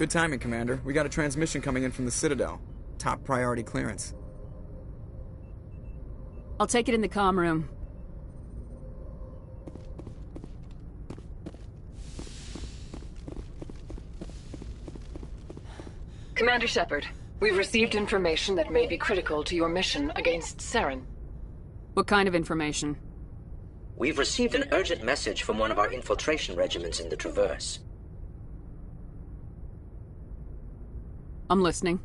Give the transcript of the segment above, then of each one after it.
Good timing, Commander. We got a transmission coming in from the Citadel. Top priority clearance. I'll take it in the comm room. Commander Shepard, we've received information that may be critical to your mission against Saren. What kind of information? We've received an urgent message from one of our infiltration regiments in the Traverse. I'm listening.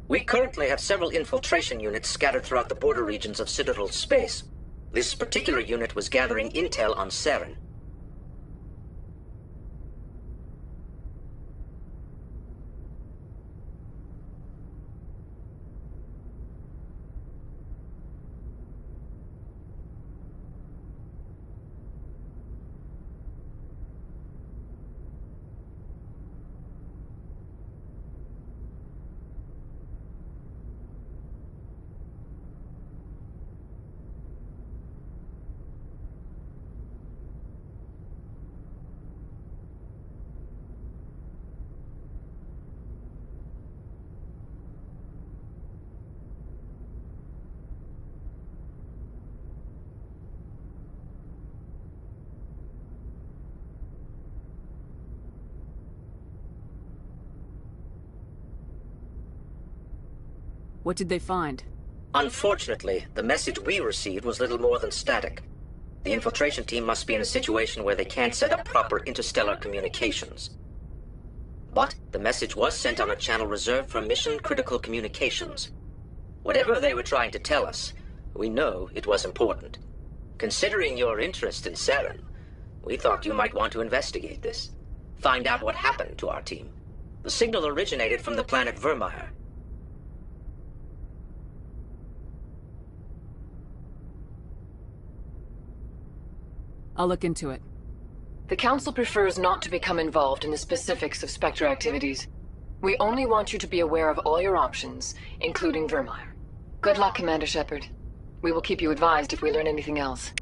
We currently have several infiltration units scattered throughout the border regions of Citadel space. This particular unit was gathering intel on Saren. What did they find? Unfortunately, the message we received was little more than static. The infiltration team must be in a situation where they can't set up proper interstellar communications. But the message was sent on a channel reserved for mission-critical communications. Whatever they were trying to tell us, we know it was important. Considering your interest in Saren, we thought you might want to investigate this. Find out what happened to our team. The signal originated from the planet Virmire. I'll look into it. The Council prefers not to become involved in the specifics of Spectre activities. We only want you to be aware of all your options, including Virmire. Good luck, Commander Shepard. We will keep you advised if we learn anything else.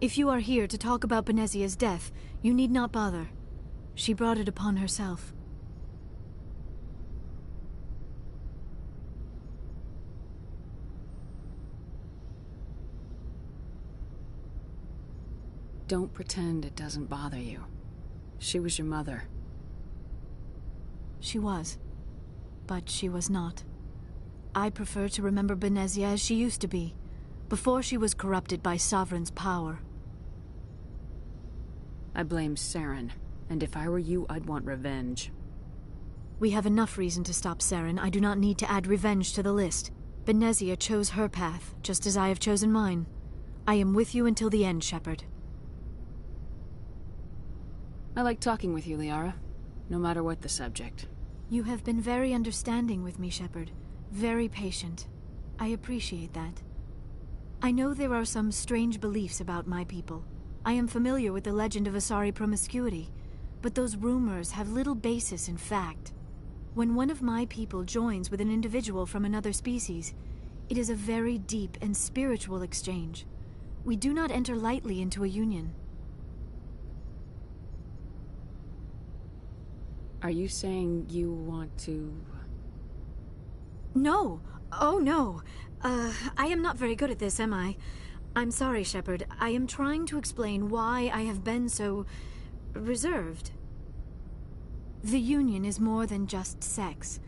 If you are here to talk about Benezia's death, you need not bother. She brought it upon herself. Don't pretend it doesn't bother you. She was your mother. She was. But she was not. I prefer to remember Benezia as she used to be, before she was corrupted by Sovereign's power. I blame Saren, and if I were you, I'd want revenge. We have enough reason to stop Saren. I do not need to add revenge to the list. Benezia chose her path, just as I have chosen mine. I am with you until the end, Shepard. I like talking with you, Liara, no matter what the subject. You have been very understanding with me, Shepard. Very patient. I appreciate that. I know there are some strange beliefs about my people. I am familiar with the legend of Asari promiscuity, but those rumors have little basis in fact. When one of my people joins with an individual from another species, it is a very deep and spiritual exchange. We do not enter lightly into a union. Are you saying you want to... No! Oh no! I am not very good at this, am I? I'm sorry, Shepard. I am trying to explain why I have been so... reserved. The Union is more than just sex.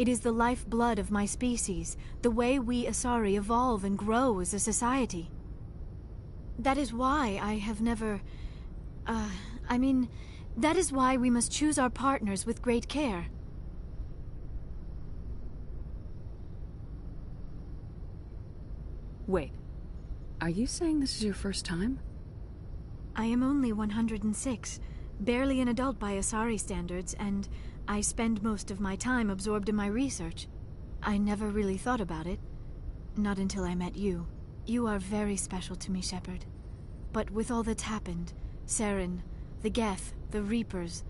It is the lifeblood of my species, the way we Asari evolve and grow as a society. That is why I have never... that is why we must choose our partners with great care. Wait. Are you saying this is your first time? I am only 106, barely an adult by Asari standards, and I spend most of my time absorbed in my research. I never really thought about it. Not until I met you. You are very special to me, Shepard. But with all that's happened, Saren, the Geth, the Reapers,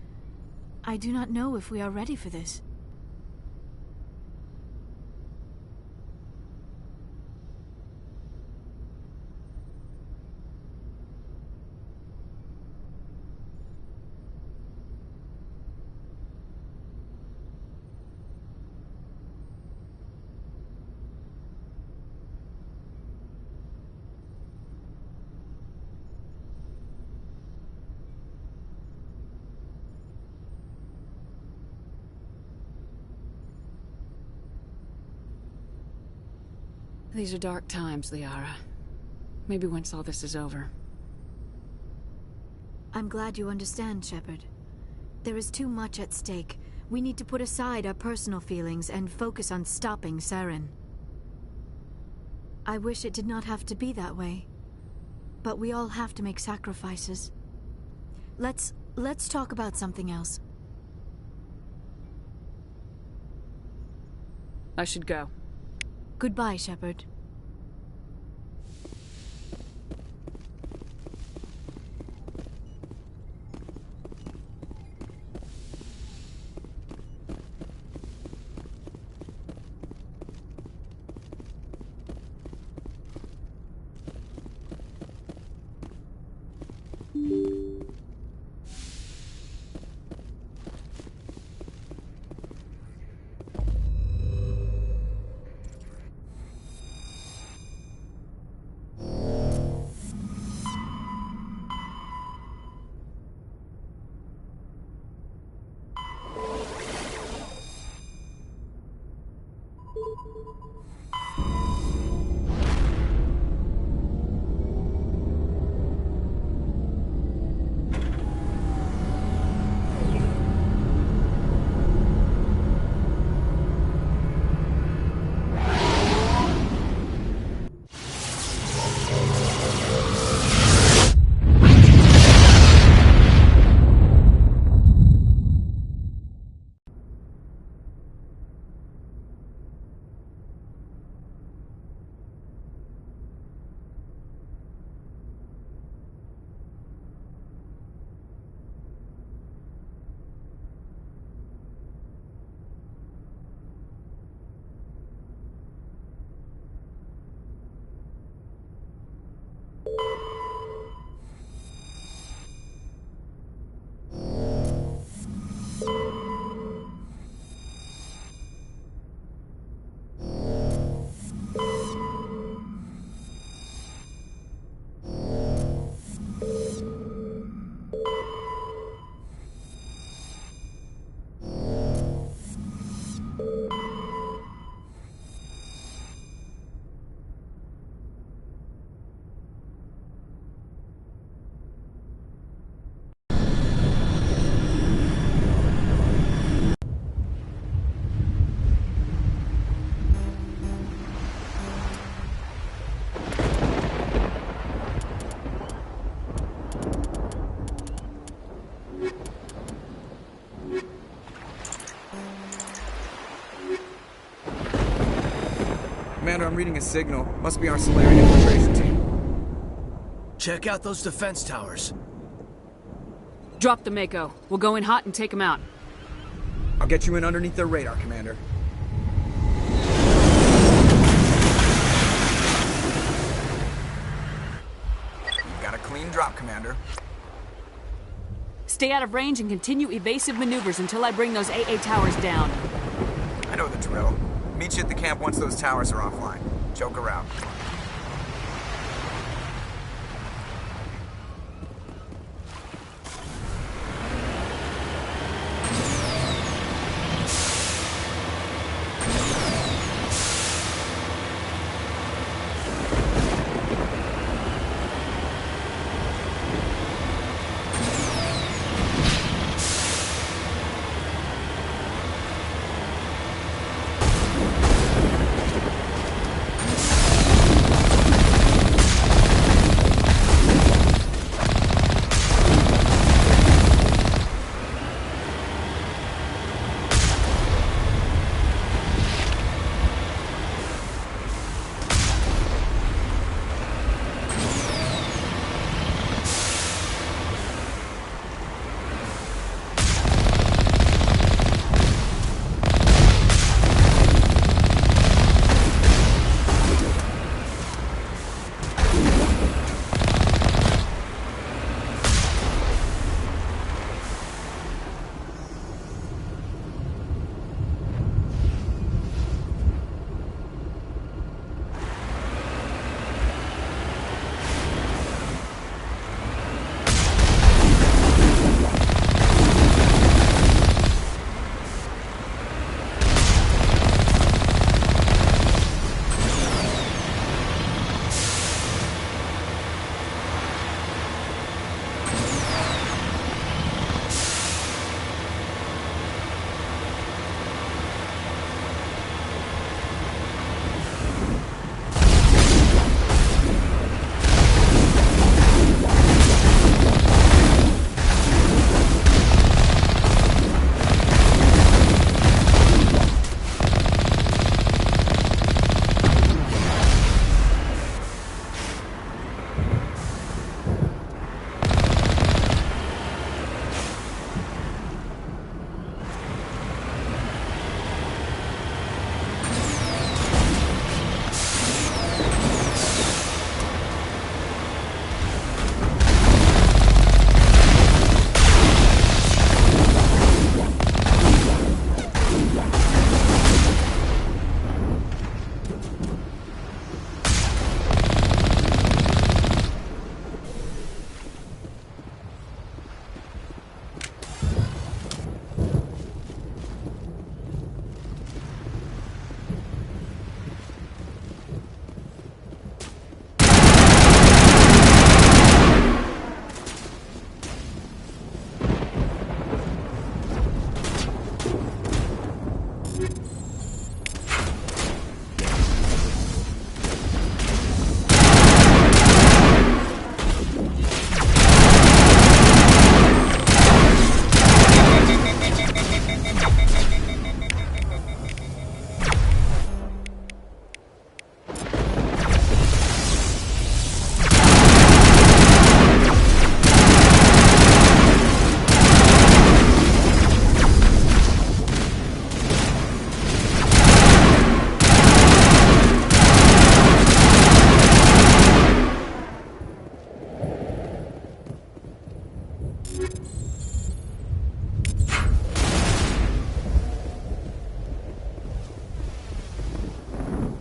I do not know if we are ready for this. These are dark times, Liara. Maybe once all this is over. I'm glad you understand, Shepard. There is too much at stake. We need to put aside our personal feelings and focus on stopping Saren. I wish it did not have to be that way. But we all have to make sacrifices. Let's talk about something else. I should go. Goodbye, Shepard. Commander, I'm reading a signal. Must be our Salarian infiltration team. Check out those defense towers. Drop the Mako. We'll go in hot and take them out. I'll get you in underneath their radar, Commander. You've got a clean drop, Commander. Stay out of range and continue evasive maneuvers until I bring those AA towers down. I know the drill. Meet you at the camp once those towers are offline. Joker out.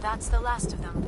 that's the last of them.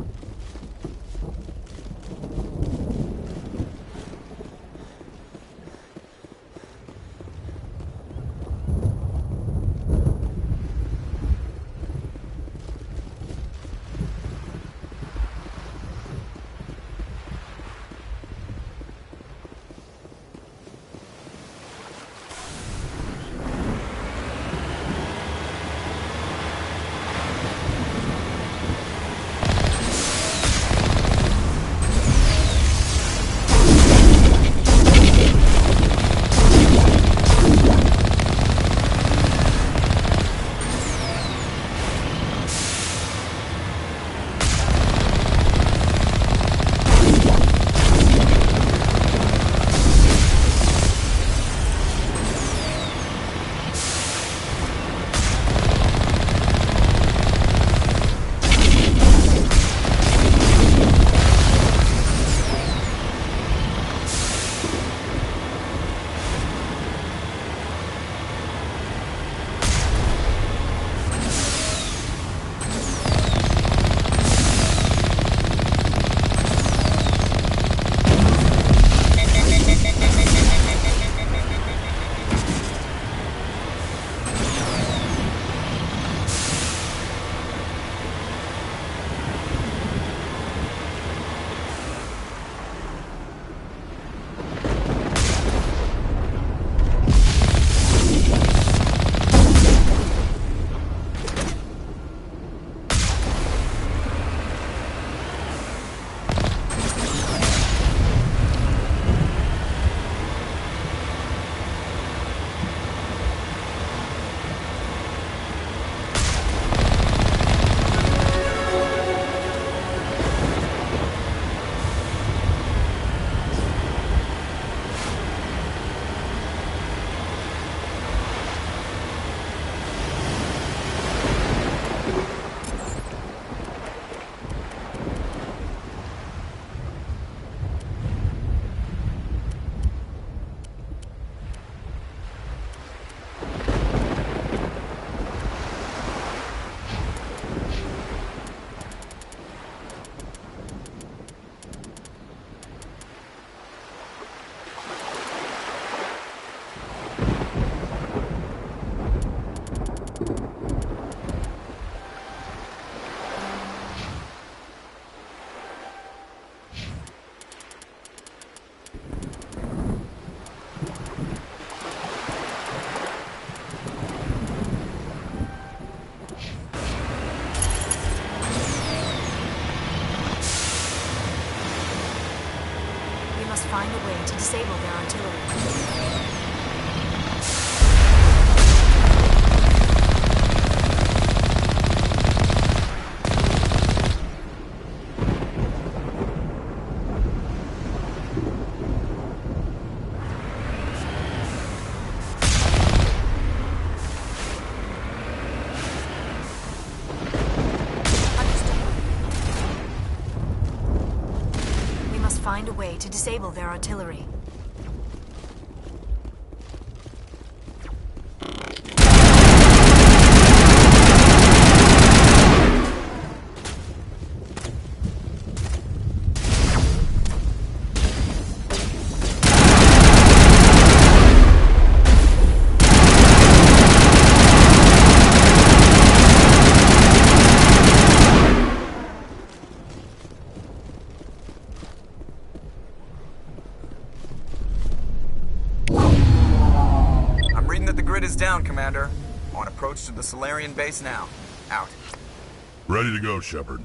Find a way to disable their artillery. Find a way to disable their artillery. Is down, Commander. On approach to the Solarian base now. Out. Ready to go, Shepard.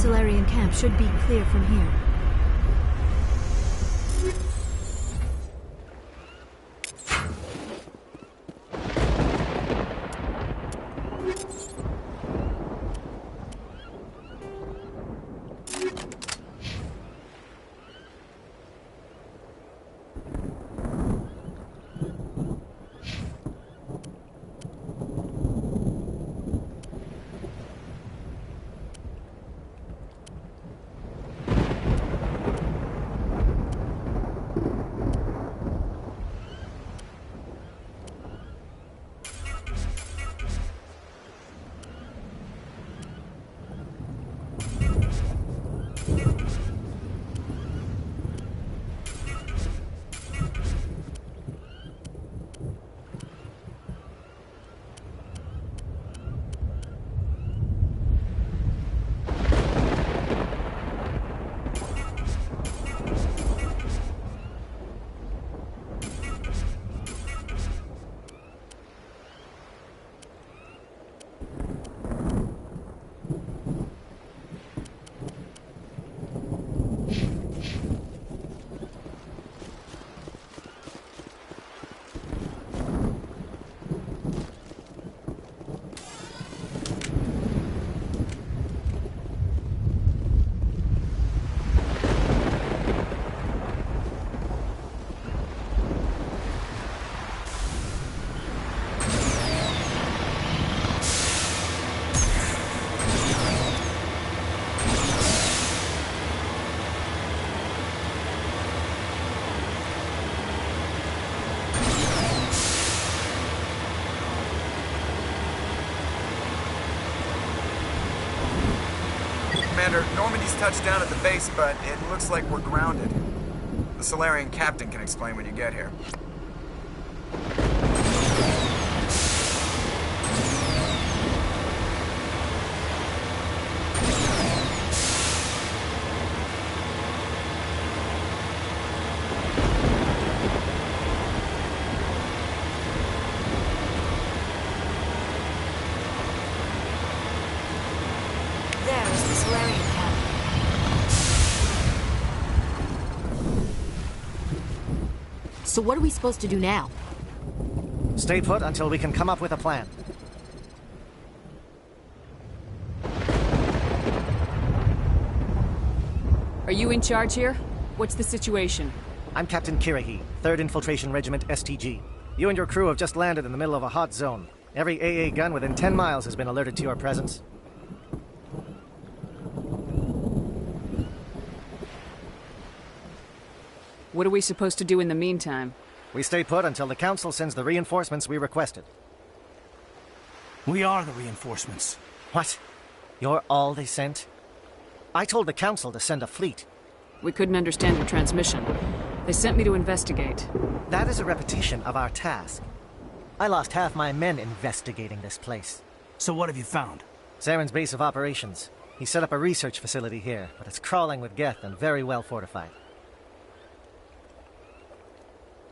Solarian camp should be clear from here. Commander, Normandy's touched down at the base, but it looks like we're grounded. The Solarian captain can explain when you get here. There is the Solarian camp. So what are we supposed to do now? Stay put until we can come up with a plan. Are you in charge here? What's the situation? I'm Captain Kirrahe, 3rd Infiltration Regiment STG. You and your crew have just landed in the middle of a hot zone. Every AA gun within 10 miles has been alerted to your presence. What are we supposed to do in the meantime? We stay put until the Council sends the reinforcements we requested. We are the reinforcements. What? You're all they sent? I told the Council to send a fleet. We couldn't understand your transmission. They sent me to investigate. That is a repetition of our task. I lost half my men investigating this place. So what have you found? Saren's base of operations. He set up a research facility here, but it's crawling with Geth and very well fortified.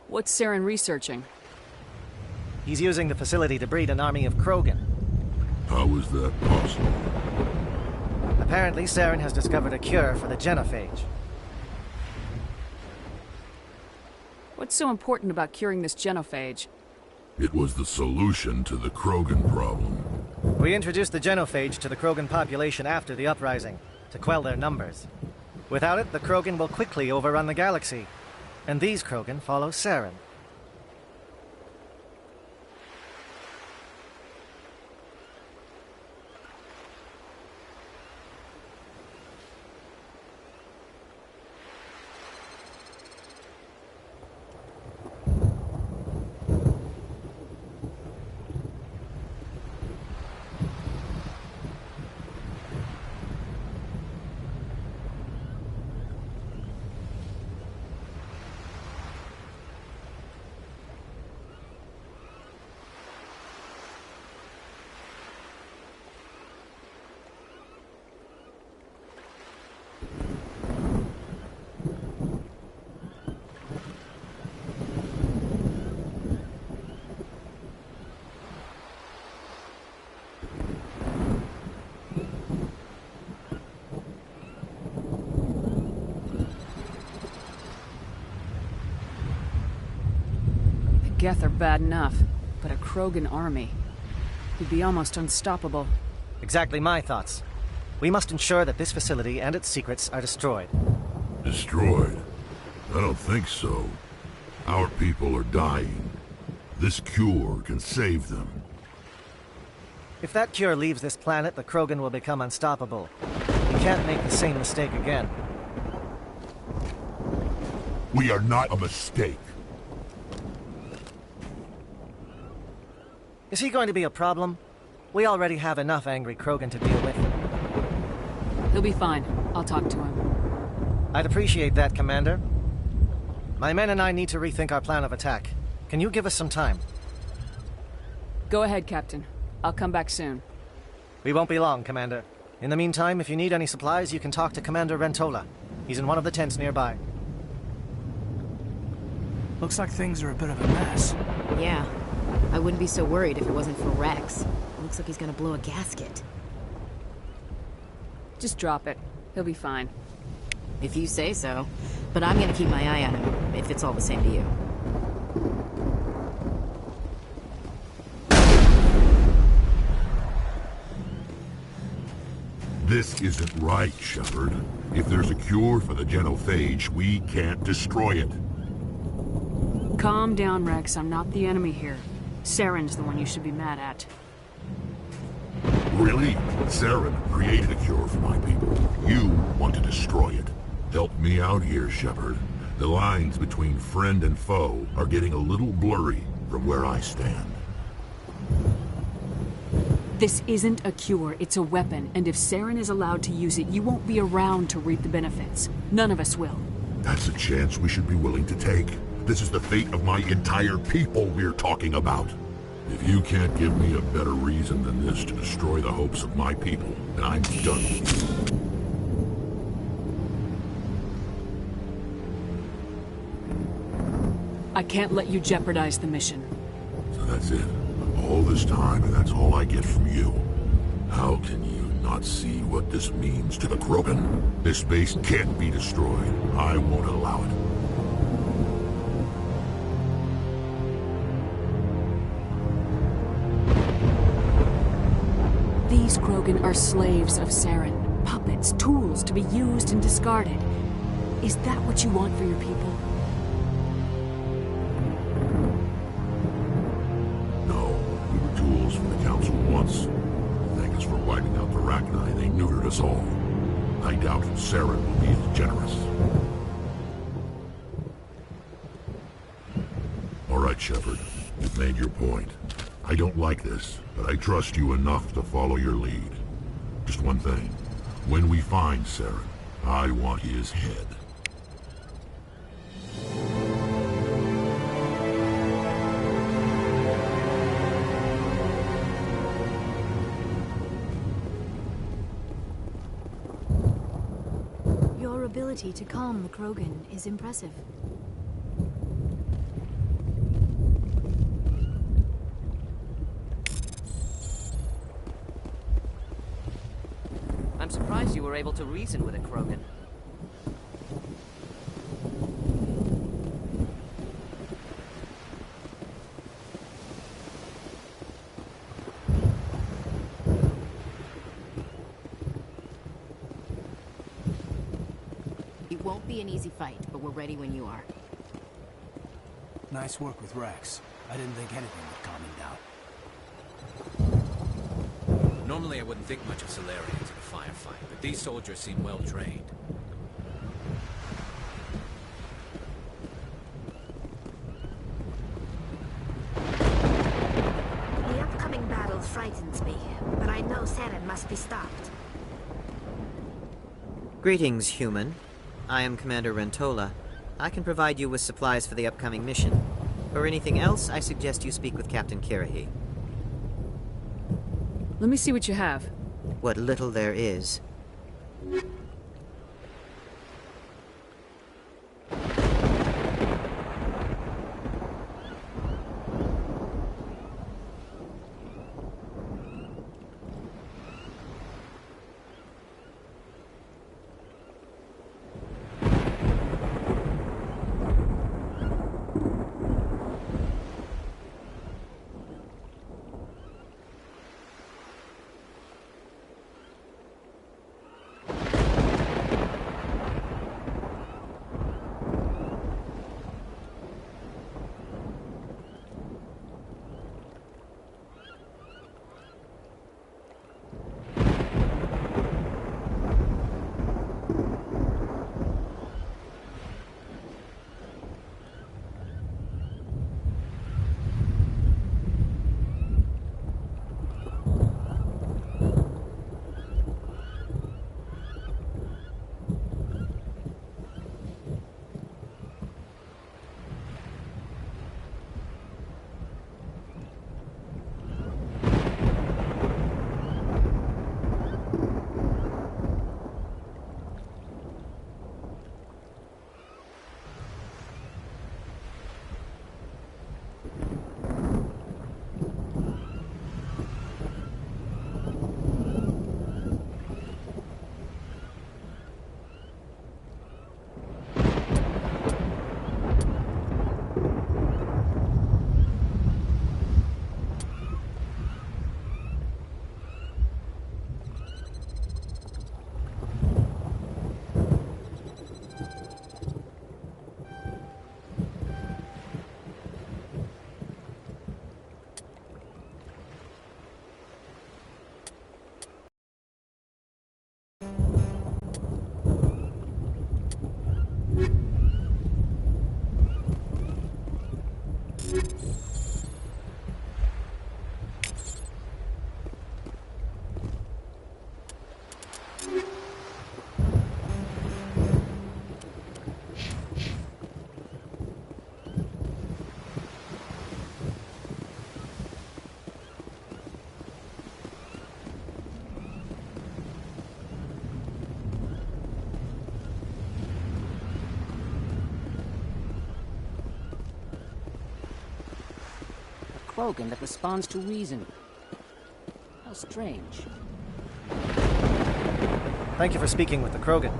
What's Saren researching? He's using the facility to breed an army of Krogan. How is that possible? Apparently, Saren has discovered a cure for the genophage. What's so important about curing this genophage? It was the solution to the Krogan problem. We introduced the genophage to the Krogan population after the uprising, to quell their numbers. Without it, the Krogan will quickly overrun the galaxy. And these Krogan follow Saren. Geth are bad enough, but a Krogan army. He'd be almost unstoppable. Exactly my thoughts. We must ensure that this facility and its secrets are destroyed. Destroyed? I don't think so. Our people are dying. This cure can save them. If that cure leaves this planet, the Krogan will become unstoppable. We can't make the same mistake again. We are not a mistake. Is he going to be a problem? We already have enough angry Krogan to deal with. He'll be fine. I'll talk to him. I'd appreciate that, Commander. My men and I need to rethink our plan of attack. Can you give us some time? Go ahead, Captain. I'll come back soon. We won't be long, Commander. In the meantime, if you need any supplies, you can talk to Commander Rentola. He's in one of the tents nearby. Looks like things are a bit of a mess. Yeah. I wouldn't be so worried if it wasn't for Rex. Looks like he's gonna blow a gasket. Just drop it. He'll be fine. If you say so. But I'm gonna keep my eye on him, if it's all the same to you. This isn't right, Shepard. If there's a cure for the genophage, we can't destroy it. Calm down, Rex. I'm not the enemy here. Saren's the one you should be mad at. Really? Saren created a cure for my people. You want to destroy it. Help me out here, Shepard. The lines between friend and foe are getting a little blurry from where I stand. This isn't a cure, it's a weapon, and if Saren is allowed to use it, you won't be around to reap the benefits. None of us will. That's a chance we should be willing to take. This is the fate of my entire people we're talking about. If you can't give me a better reason than this to destroy the hopes of my people, then I'm done with you. I can't let you jeopardize the mission. So that's it. All this time, and that's all I get from you. How can you not see what this means to the Krogan? This base can't be destroyed. I won't allow it. These Krogan are slaves of Saren. Puppets, tools to be used and discarded. Is that what you want for your people? From the Council once. Thank us for wiping out the Rachni. They neutered us all. I doubt Saren will be as generous. All right, Shepard. You've made your point. I don't like this, but I trust you enough to follow your lead. Just one thing. When we find Saren, I want his head. Your ability to calm the Krogan is impressive. I'm surprised you were able to reason with a Krogan. It won't be an easy fight, but we're ready when you are. Nice work with Rex. I didn't think anything would calm him down. Normally I wouldn't think much of Salarians in a firefight, but these soldiers seem well trained. The upcoming battle frightens me, but I know Saren must be stopped. Greetings, human. I am Commander Rentola. I can provide you with supplies for the upcoming mission. For anything else, I suggest you speak with Captain Kirrahe. Let me see what you have. What little there is. Krogan that responds to reason. How strange. Thank you for speaking with the Krogan.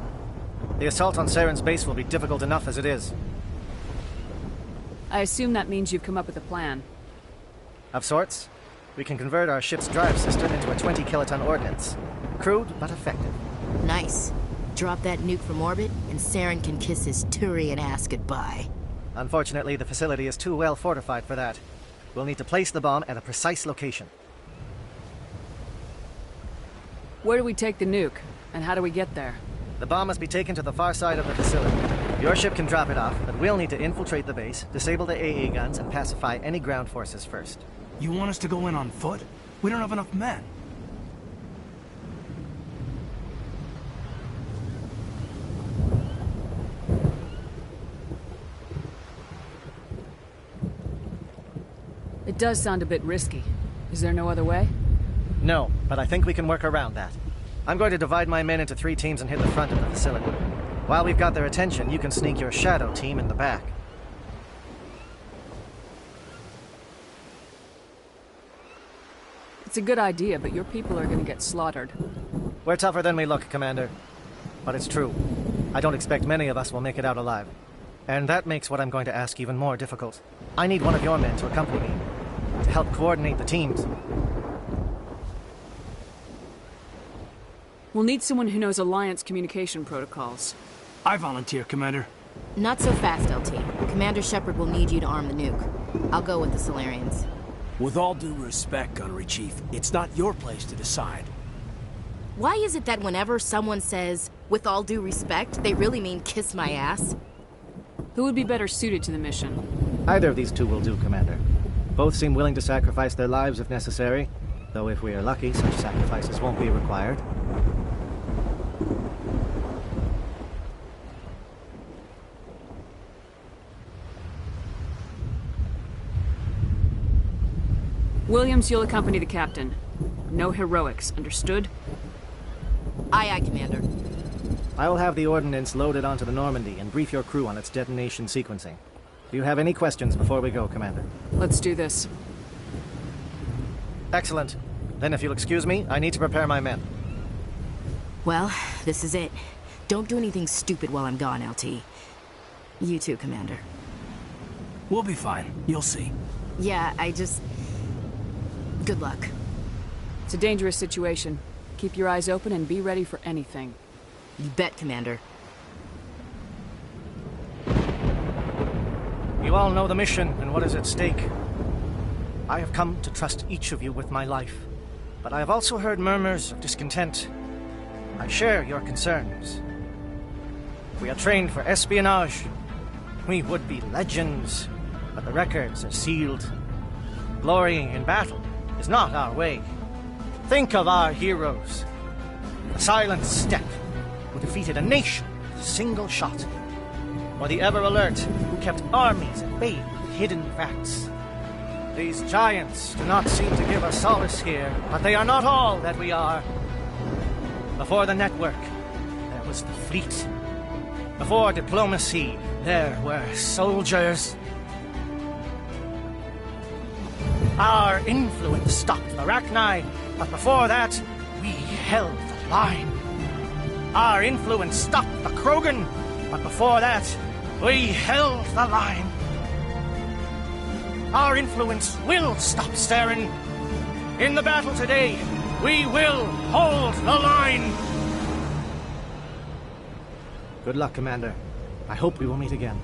The assault on Saren's base will be difficult enough as it is. I assume that means you've come up with a plan. Of sorts. We can convert our ship's drive system into a 20-kiloton ordnance. Crude, but effective. Nice. Drop that nuke from orbit, and Saren can kiss his Turian ass goodbye. Unfortunately, the facility is too well fortified for that. We'll need to place the bomb at a precise location. Where do we take the nuke? And how do we get there? The bomb must be taken to the far side of the facility. Your ship can drop it off, but we'll need to infiltrate the base, disable the AA guns, and pacify any ground forces first. You want us to go in on foot? We don't have enough men. It does sound a bit risky. Is there no other way? No, but I think we can work around that. I'm going to divide my men into 3 teams and hit the front of the facility. While we've got their attention, you can sneak your shadow team in the back. It's a good idea, but your people are gonna get slaughtered. We're tougher than we look, Commander. But it's true. I don't expect many of us will make it out alive. And that makes what I'm going to ask even more difficult. I need one of your men to accompany me, to help coordinate the teams. We'll need someone who knows Alliance communication protocols. I volunteer, Commander. Not so fast, LT. Commander Shepard will need you to arm the nuke. I'll go with the Solarians. With all due respect, Gunnery Chief, it's not your place to decide. Why is it that whenever someone says, with all due respect, they really mean kiss my ass? Who would be better suited to the mission? Either of these two will do, Commander. Both seem willing to sacrifice their lives if necessary, though if we are lucky, such sacrifices won't be required. Williams, you'll accompany the captain. No heroics, understood? Aye, aye, Commander. I will have the ordnance loaded onto the Normandy and brief your crew on its detonation sequencing. Do you have any questions before we go, Commander? Let's do this. Excellent. Then if you'll excuse me, I need to prepare my men. Well, this is it. Don't do anything stupid while I'm gone, LT. You too, Commander. We'll be fine. You'll see. Yeah, Good luck. It's a dangerous situation. Keep your eyes open and be ready for anything. You bet, Commander. You all know the mission and what is at stake. I have come to trust each of you with my life, but I have also heard murmurs of discontent. I share your concerns. We are trained for espionage. We would be legends, but the records are sealed. Glorying in battle is not our way. Think of our heroes. The Silent Step, who defeated a nation with a single shot. Or the Ever Alert, who kept armies at bay with hidden facts. These giants do not seem to give us solace here, but they are not all that we are. Before the network, there was the fleet. Before diplomacy, there were soldiers. Our influence stopped the Rachni, but before that, we held the line. Our influence stopped the Krogan, but before that, we held the line. Our influence will stop Saren. In the battle today, we will hold the line. Good luck, Commander. I hope we will meet again.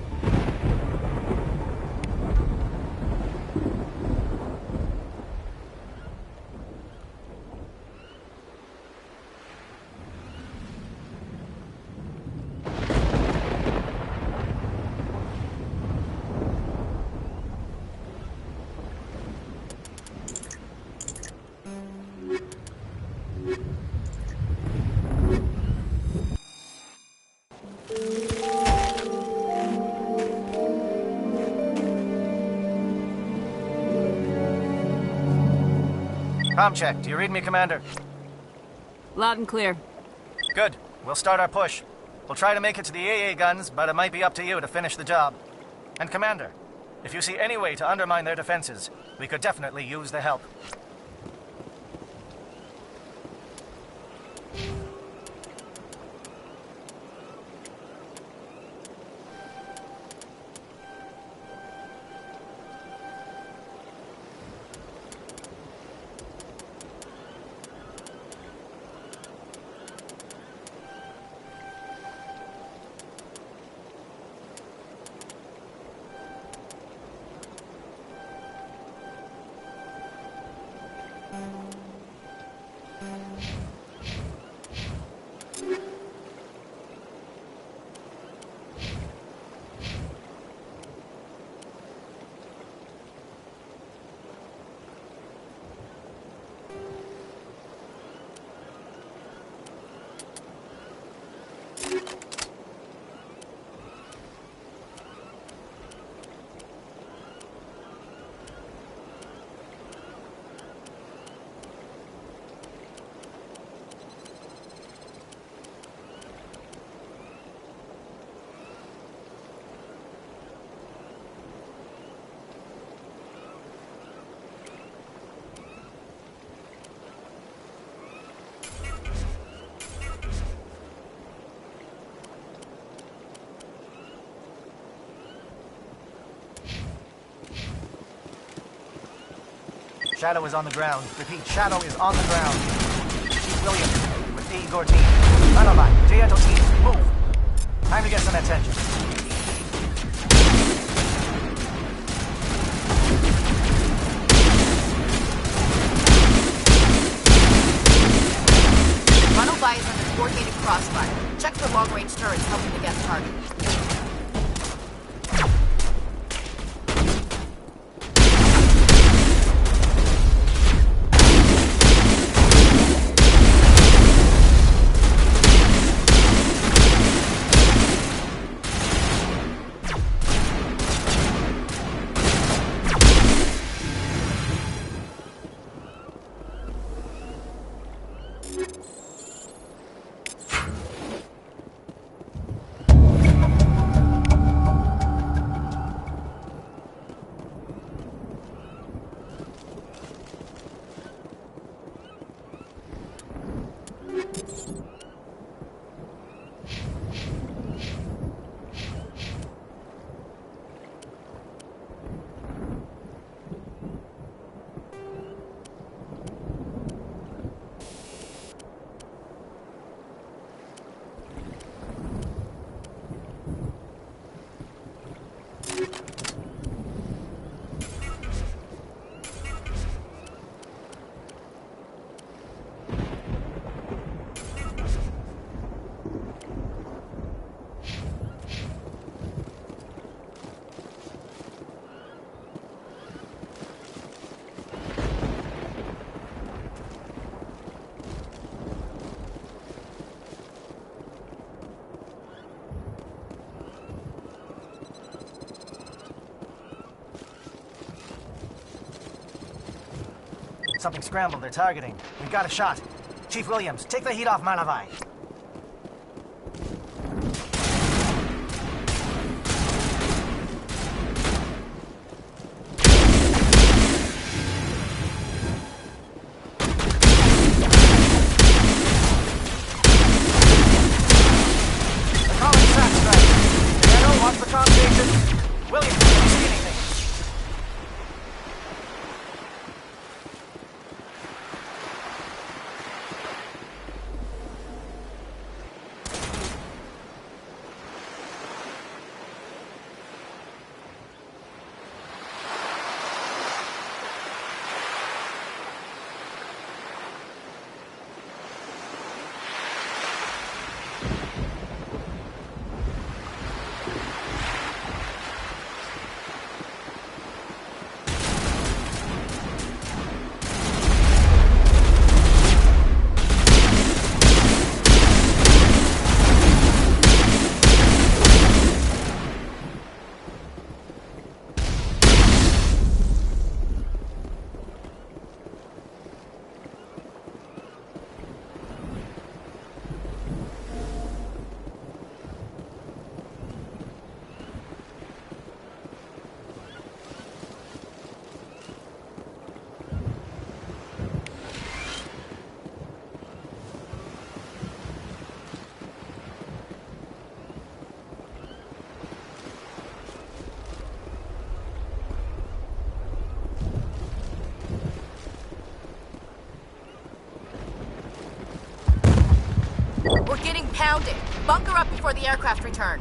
Comm check. Do you read me, Commander? Loud and clear. Good. We'll start our push. We'll try to make it to the AA guns, but it might be up to you to finish the job. And Commander, If you see any way to undermine their defenses, we could definitely use the help. Shadow is on the ground. Repeat, Shadow is on the ground. Chief Williams with the Igor team. Malavai, Jayato team, move. Time to get some attention. Malavai is under coordinated crossfire. Check for long-range turrets helping to get target. Something scrambled, they're targeting. We got a shot. Chief Williams, take the heat off Malavai. They're calling SAT strike. Shadow, watch the comm station. Williams, do you see anything? pounded. Bunker up before the aircraft return.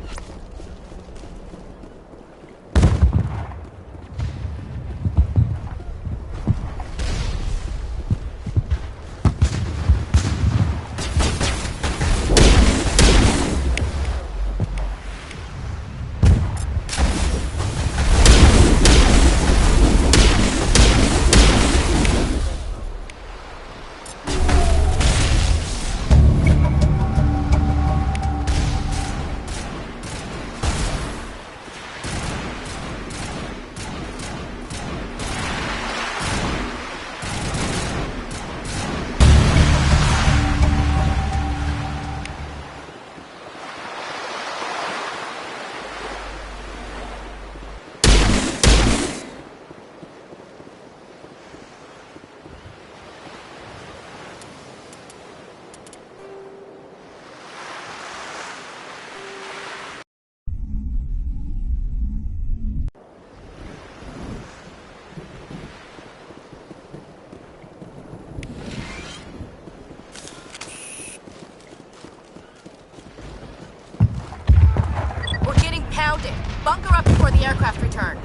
Pounded. Bunker up before the aircraft return.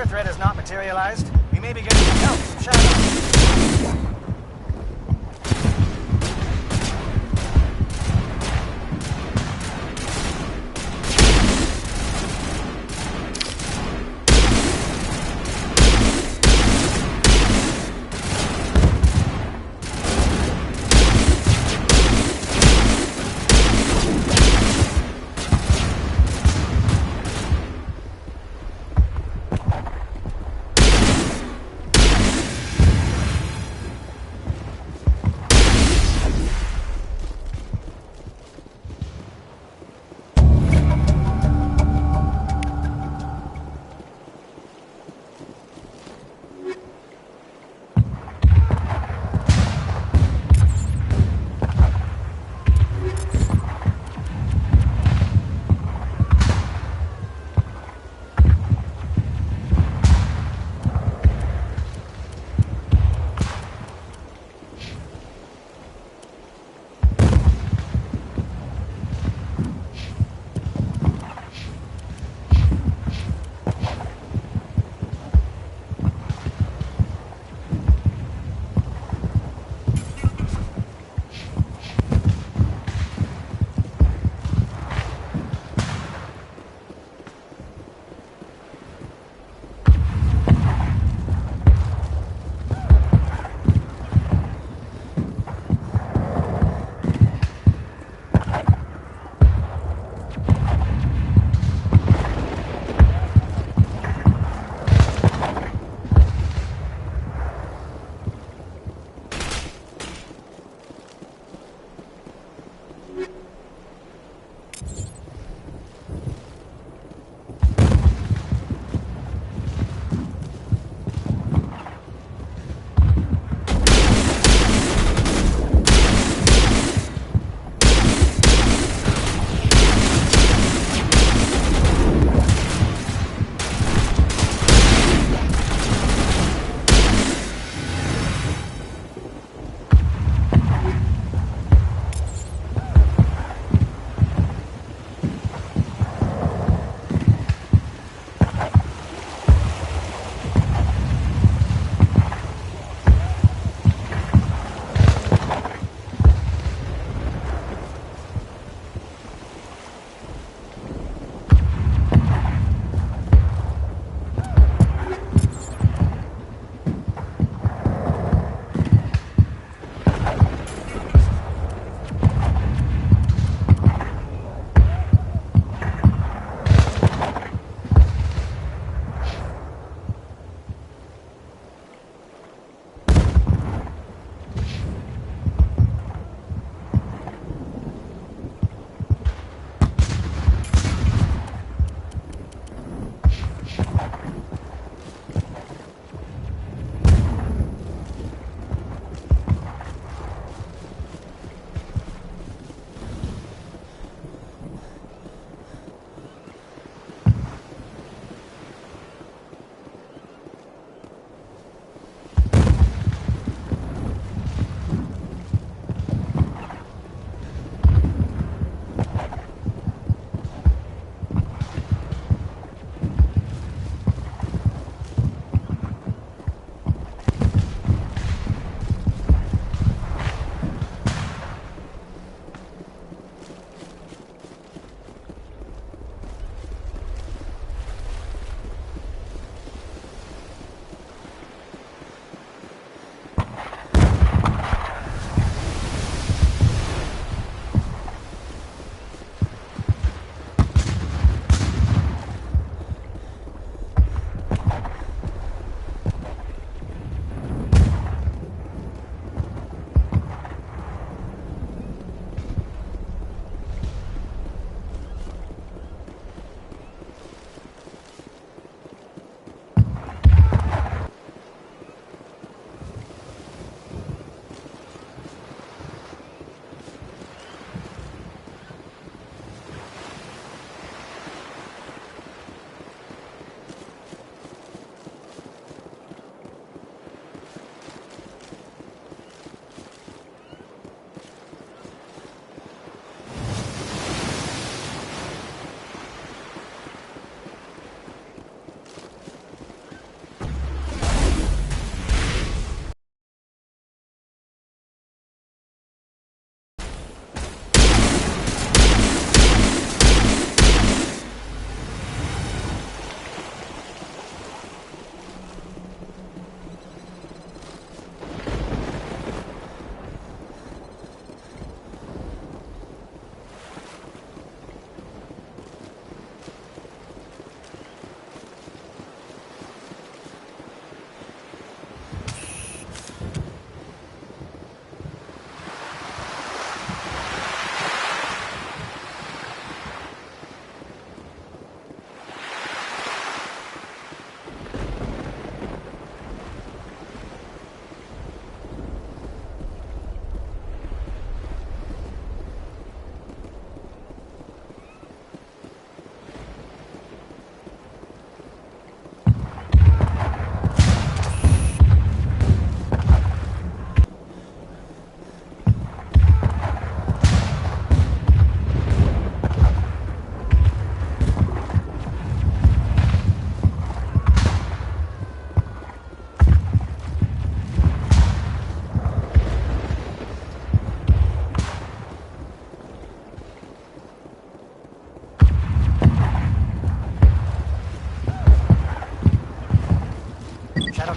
Threat has not materialized. We may be getting help from Shadow.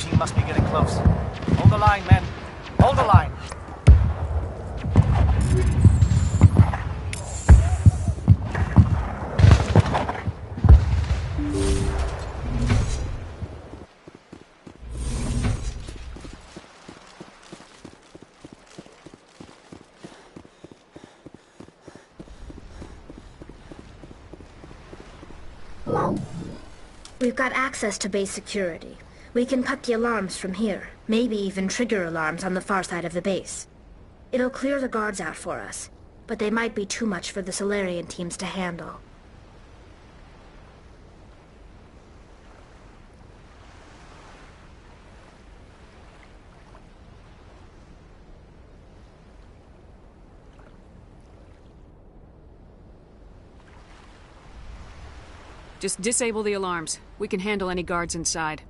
team must be getting close. Hold the line, men. Hold the line. We've got access to base security. We can cut the alarms from here, maybe even trigger alarms on the far side of the base. It'll clear the guards out for us, but they might be too much for the Solarian teams to handle. Just disable the alarms. We can handle any guards inside.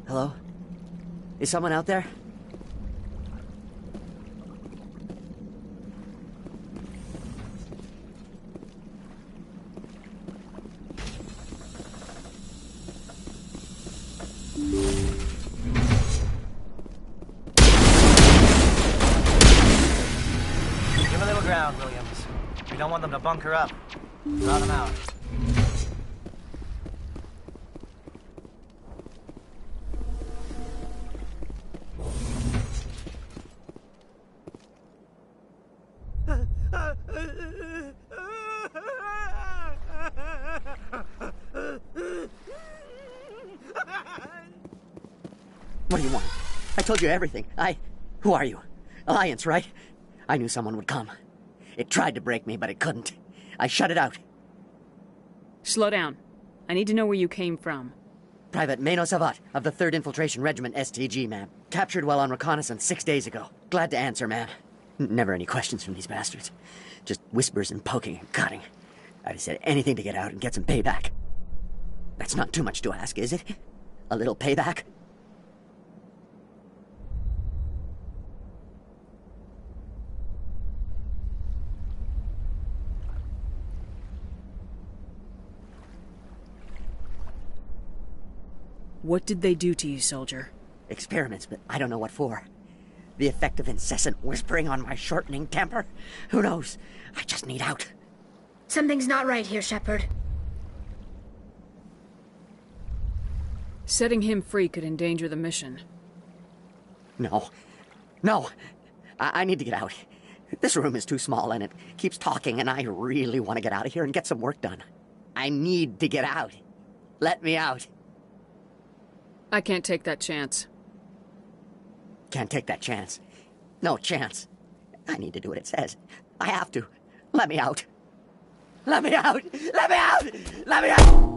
Hello? Is someone out there? Give a little ground, Williams. We don't want them to bunker up. Draw them out. What do you want? I told you everything. Who are you? Alliance, right? I knew someone would come. It tried to break me, but it couldn't. I shut it out. Slow down. I need to know where you came from. Private Mano Savat of the 3rd Infiltration Regiment STG, ma'am. Captured while on reconnaissance 6 days ago. Glad to answer, ma'am. Never any questions from these bastards. Just whispers and poking and cutting. I'd have said anything to get out and get some payback. That's not too much to ask, is it? A little payback? What did they do to you, soldier? Experiments, but I don't know what for. The effect of incessant whispering on my shortening temper? Who knows? I just need out. Something's not right here, Shepard. Setting him free could endanger the mission. No. No! I need to get out. This room is too small and it keeps talking and I really want to get out of here and get some work done. I need to get out. Let me out. I can't take that chance. Can't take that chance. No chance. I need to do what it says. I have to. Let me out. Let me out! Let me out! Let me out!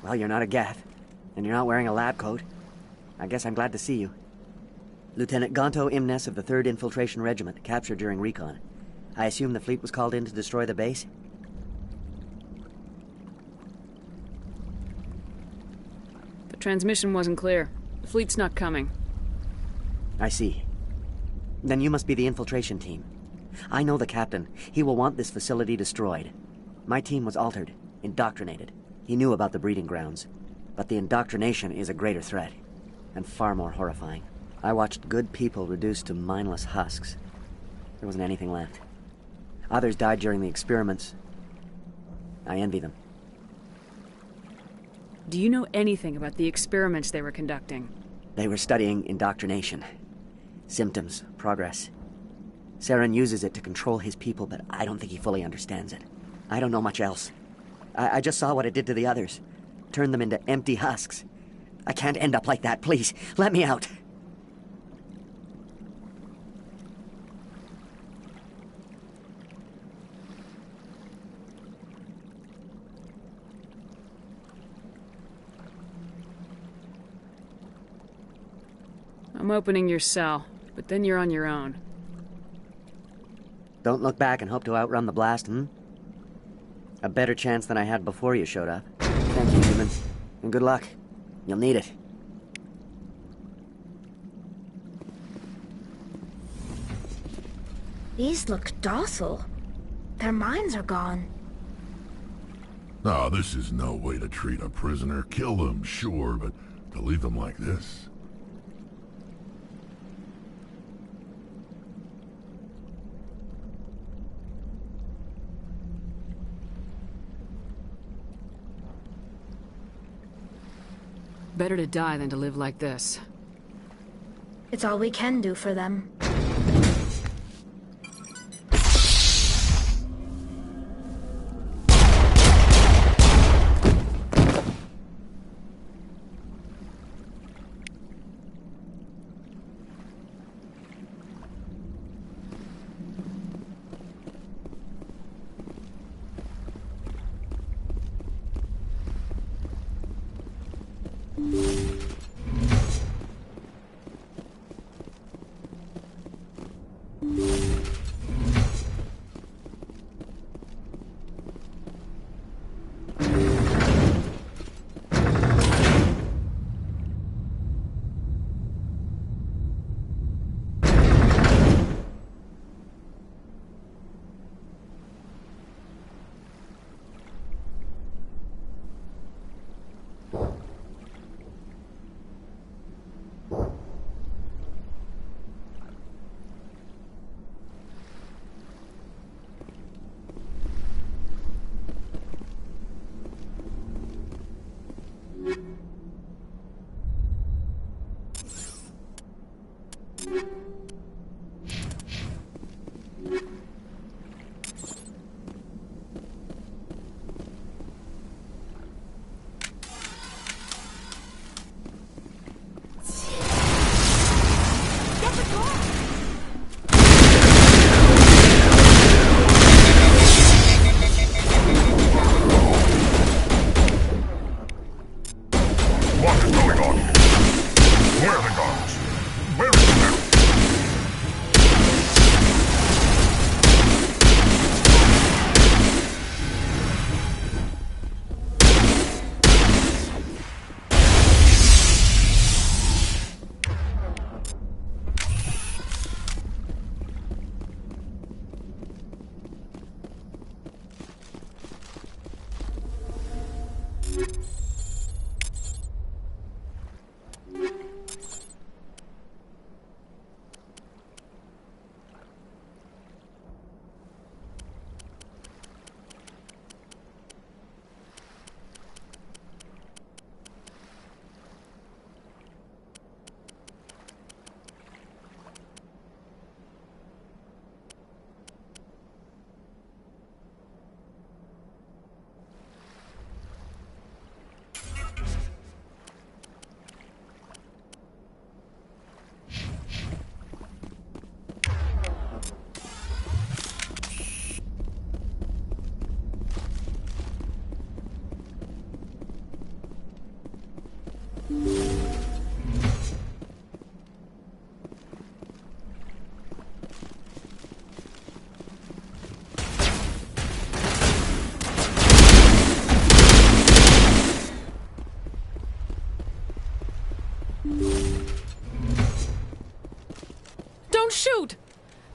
Well, you're not a Geth, and you're not wearing a lab coat. I guess I'm glad to see you. Lieutenant Gonto Imnes of the 3rd Infiltration Regiment, captured during recon. I assume the fleet was called in to destroy the base? The transmission wasn't clear. The fleet's not coming. I see. Then you must be the infiltration team. I know the captain. He will want this facility destroyed. My team was altered, indoctrinated. He knew about the breeding grounds. But the indoctrination is a greater threat, and far more horrifying. I watched good people reduced to mindless husks. There wasn't anything left. Others died during the experiments. I envy them. Do you know anything about the experiments they were conducting? They were studying indoctrination. Symptoms, progress. Saren uses it to control his people, but I don't think he fully understands it. I don't know much else. I just saw what it did to the others. Turned them into empty husks. I can't end up like that, please. Let me out. I'm opening your cell, but then you're on your own. Don't look back and hope to outrun the blast, A better chance than I had before you showed up. Thank you, human. And good luck. You'll need it. These look docile. Their minds are gone. No, this is no way to treat a prisoner. Kill them, sure, but to leave them like this... Better to die than to live like this. It's all we can do for them.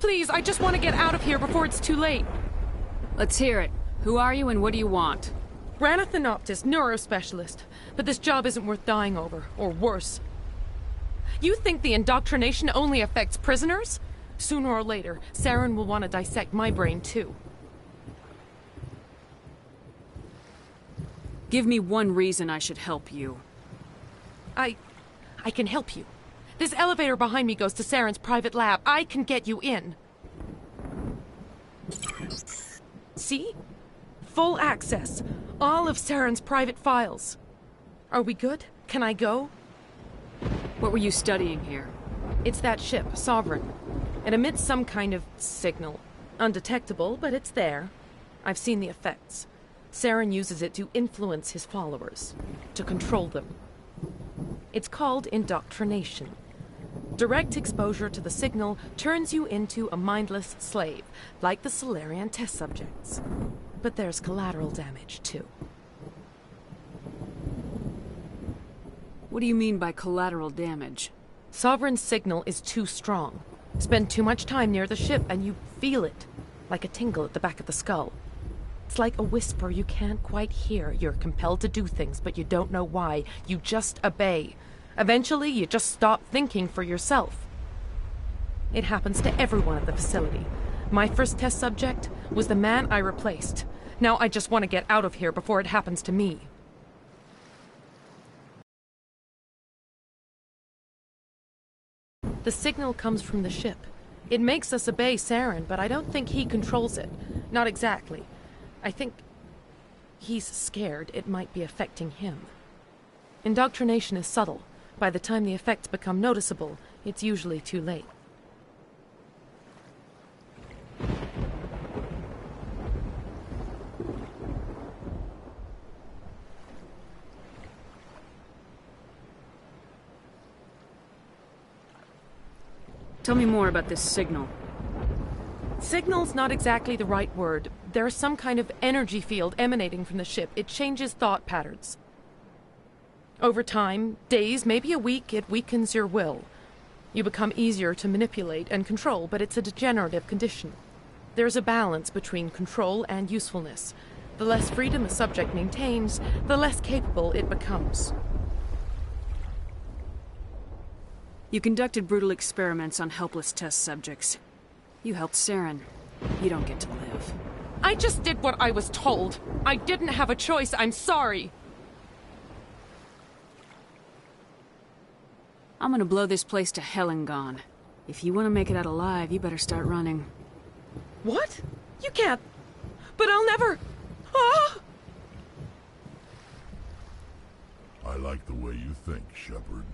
Please, I just want to get out of here before it's too late. Let's hear it. Who are you and what do you want? Rana Thanoptis, neurospecialist. But this job isn't worth dying over, or worse. You think the indoctrination only affects prisoners? Sooner or later, Saren will want to dissect my brain too. Give me one reason I should help you. I can help you. This elevator behind me goes to Saren's private lab. I can get you in. See? Full access. All of Saren's private files. Are we good? Can I go? What were you studying here? It's that ship, Sovereign. It emits some kind of signal. Undetectable, but it's there. I've seen the effects. Saren uses it to influence his followers, to control them. It's called indoctrination. Direct exposure to the signal turns you into a mindless slave, like the Salarian test subjects. But there's collateral damage, too. What do you mean by collateral damage? Sovereign's signal is too strong. Spend too much time near the ship and you feel it, like a tingle at the back of the skull. It's like a whisper you can't quite hear. You're compelled to do things, but you don't know why. You just obey. Eventually, you just stop thinking for yourself. It happens to everyone at the facility. My first test subject was the man I replaced. Now I just want to get out of here before it happens to me. The signal comes from the ship. It makes us obey Saren, but I don't think he controls it. Not exactly. I think he's scared it might be affecting him. Indoctrination is subtle. By the time the effects become noticeable, it's usually too late. Tell me more about this signal. Signal's not exactly the right word. There's some kind of energy field emanating from the ship. It changes thought patterns. Over time, days, maybe a week, it weakens your will. You become easier to manipulate and control, but it's a degenerative condition. There's a balance between control and usefulness. The less freedom a subject maintains, the less capable it becomes. You conducted brutal experiments on helpless test subjects. You helped Saren. You don't get to live. I just did what I was told. I didn't have a choice. I'm sorry. I'm gonna blow this place to hell and gone. If you want to make it out alive, you better start running. What? You can't. But I'll never. Ah! I like the way you think, Shepard.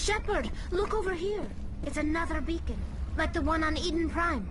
Shepard, look over here. It's another beacon, like the one on Eden Prime.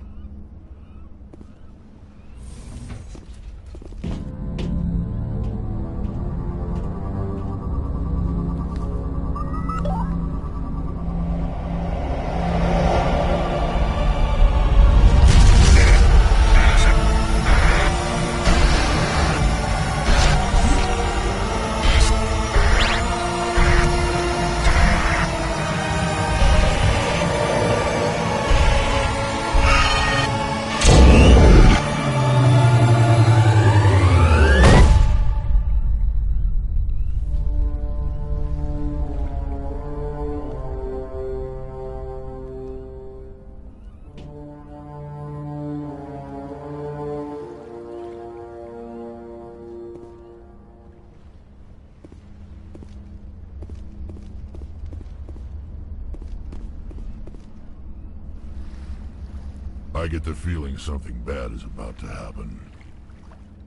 I get the feeling something bad is about to happen.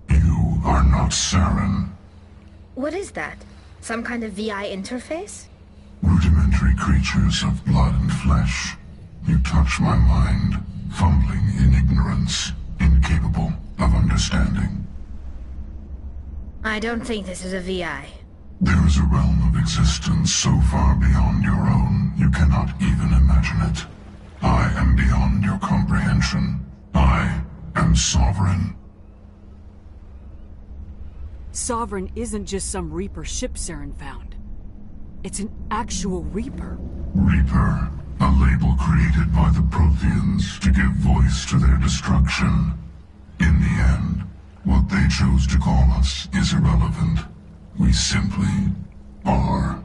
You are not Saren. What is that? Some kind of VI interface? Rudimentary creatures of blood and flesh. You touch my mind, fumbling in ignorance, incapable of understanding. I don't think this is a VI. There is a realm of existence so far beyond your own, you cannot even imagine it. I am beyond your comprehension. I am Sovereign. Sovereign isn't just some Reaper ship Saren found. It's an actual Reaper. Reaper, a label created by the Protheans to give voice to their destruction. In the end, what they chose to call us is irrelevant. We simply are.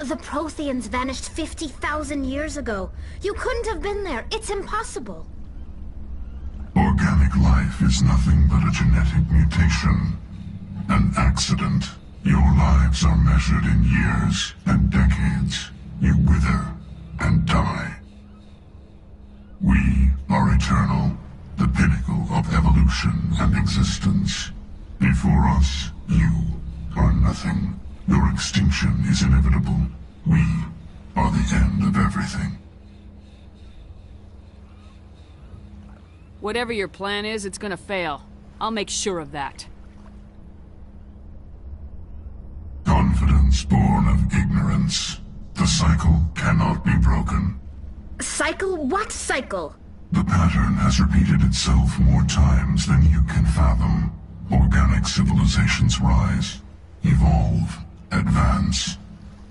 The Protheans vanished 50,000 years ago. You couldn't have been there. It's impossible. Organic life is nothing but a genetic mutation. An accident. Your lives are measured in years and decades. You wither and die. We are eternal, the pinnacle of evolution and existence. Before us, you are nothing. Your extinction is inevitable. We are the end of everything. Whatever your plan is, it's gonna fail. I'll make sure of that. Confidence born of ignorance. The cycle cannot be broken. Cycle? What cycle? The pattern has repeated itself more times than you can fathom. Organic civilizations rise, evolve, advance,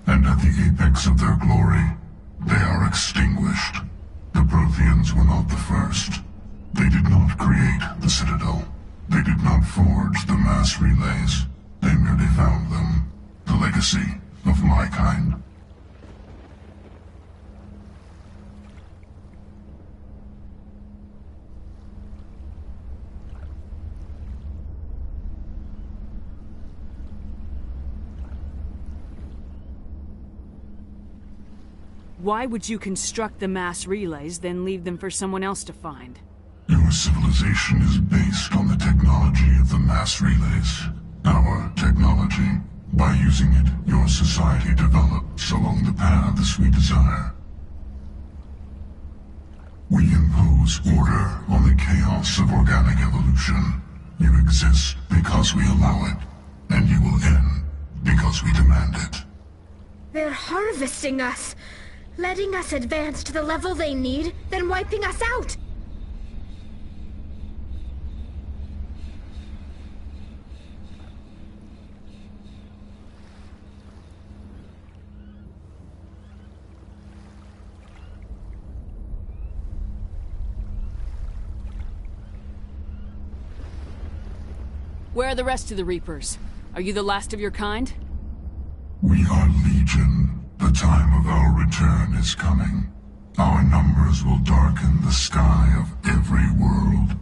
and at the apex of their glory, they are extinguished. The Protheans were not the first. They did not create the Citadel. They did not forge the mass relays. They merely found them, the legacy of my kind. Why would you construct the mass relays, then leave them for someone else to find? Your civilization is based on the technology of the mass relays. Our technology. By using it, your society develops along the paths we desire. We impose order on the chaos of organic evolution. You exist because we allow it, and you will end because we demand it. They're harvesting us. Letting us advance to the level they need, then wiping us out! Where are the rest of the Reapers? Are you the last of your kind? We are Legion. The time of our return is coming. Our numbers will darken the sky of every world.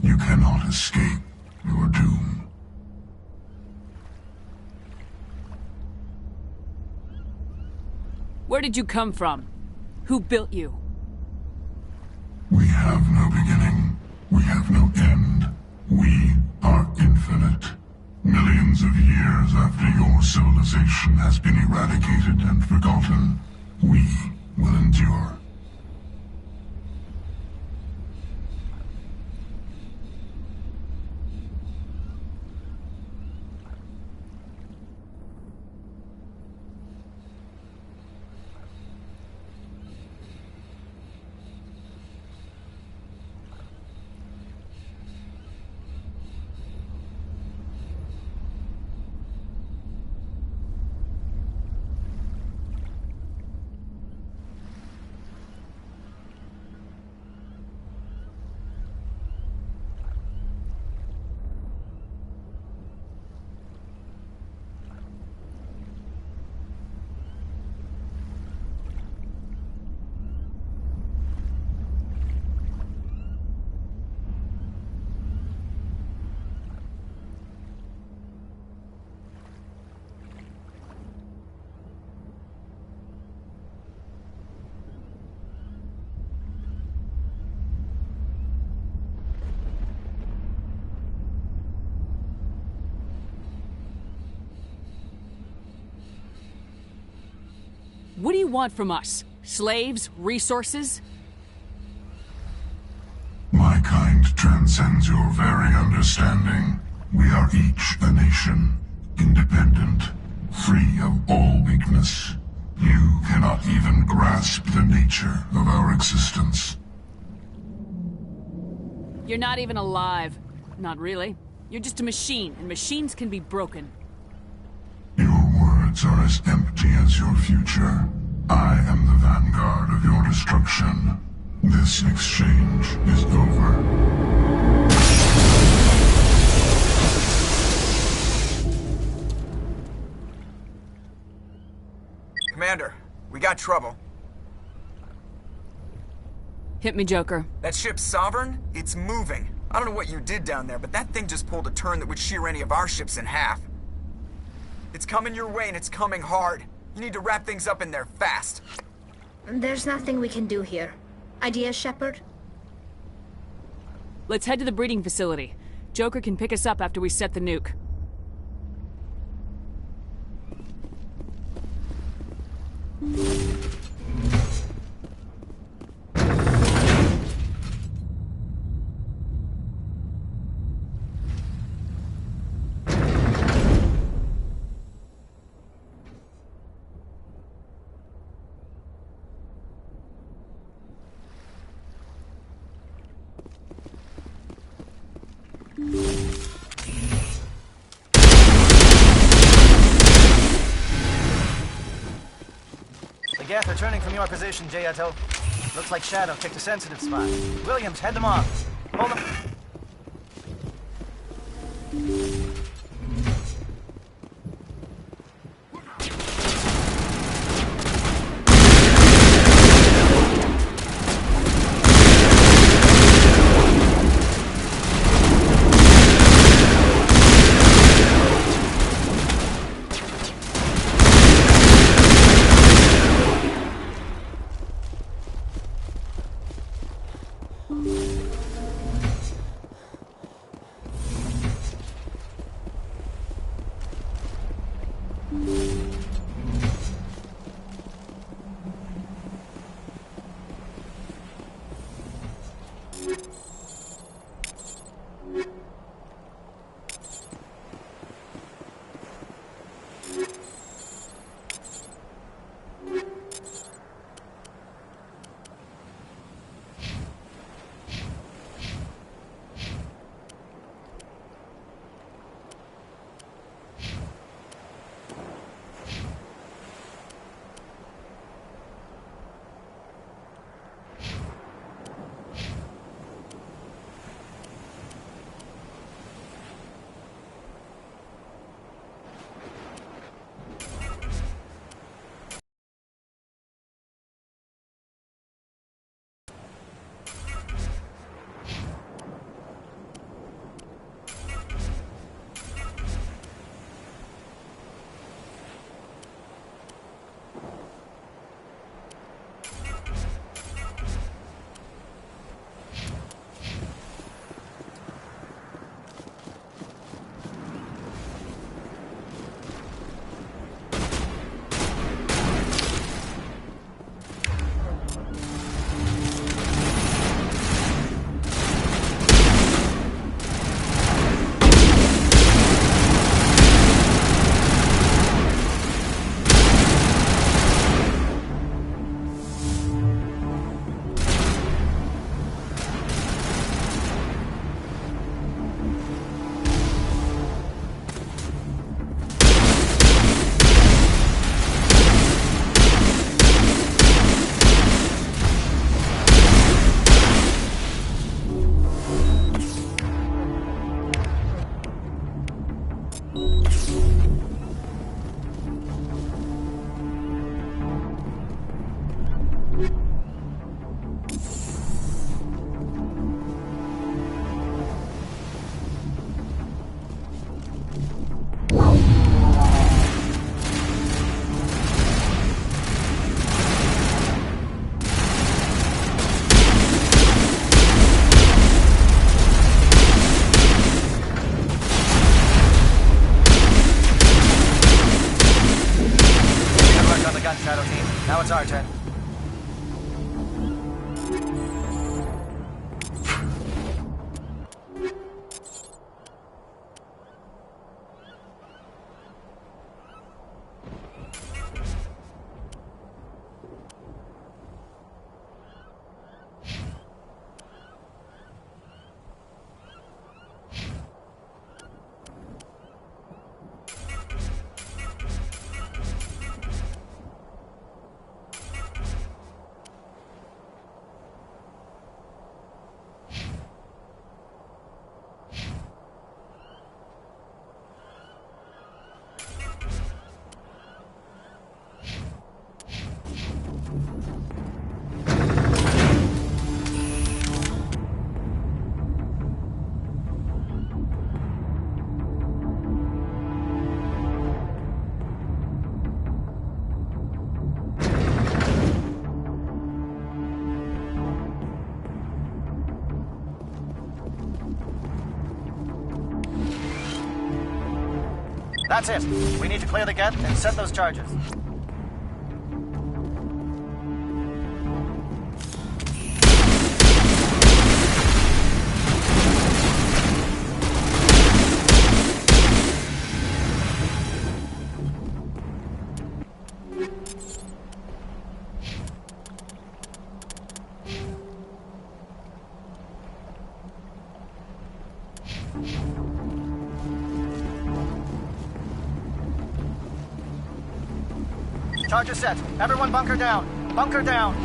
You cannot escape your doom. Where did you come from? Who built you? We have no beginning. We have no end. We are infinite. Millions of years after your civilization has been eradicated and forgotten, we will endure. What do you want from us? Slaves? Resources? My kind transcends your very understanding. We are each a nation, independent, free of all weakness. You cannot even grasp the nature of our existence. You're not even alive. Not really. You're just a machine, and machines can be broken. Words are as empty as your future. I am the vanguard of your destruction. This exchange is over. Commander, we got trouble. Hit me, Joker. That ship's Sovereign? It's moving. I don't know what you did down there, but that thing just pulled a turn that would shear any of our ships in half. It's coming your way, and it's coming hard. You need to wrap things up in there fast. There's nothing we can do here. Ideas, Shepard? Let's head to the breeding facility. Joker can pick us up after we set the nuke. Geth returning from your position, Jayato. Looks like Shadow picked a sensitive spot. Williams, head them off. Hold them. done, Shadow Team. Now it's our turn. That's it. We need to clear the gate and set those charges. Charges set. Everyone bunker down. Bunker down.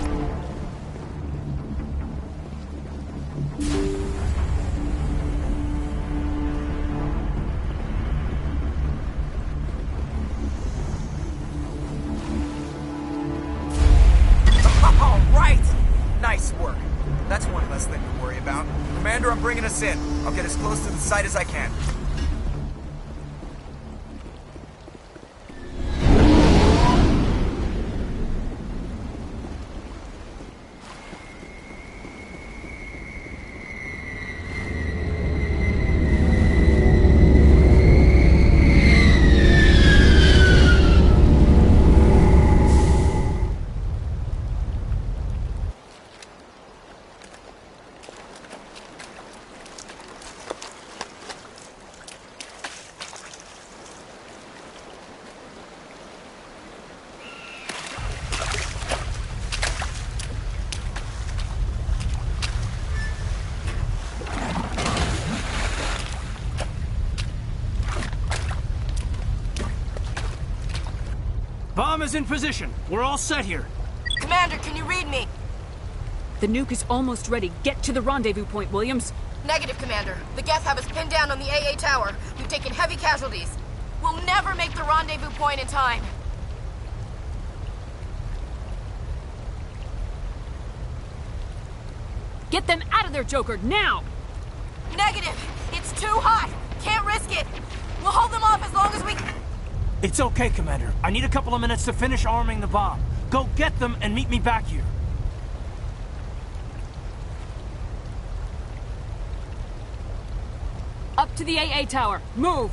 All right! Nice work. That's one less thing to worry about. Commander, I'm bringing us in. I'll get as close to the site as I can. Bomb is in position. We're all set here. Commander, can you read me? The nuke is almost ready. Get to the rendezvous point, Williams. Negative, Commander. The Geth have us pinned down on the AA tower. We've taken heavy casualties. We'll never make the rendezvous point in time. Get them out of there, Joker, now! Negative! It's too hot! Can't risk it! We'll hold them off as long as we... It's okay, Commander. I need a couple of minutes to finish arming the bomb. Go get them and meet me back here. Up to the AA tower. Move!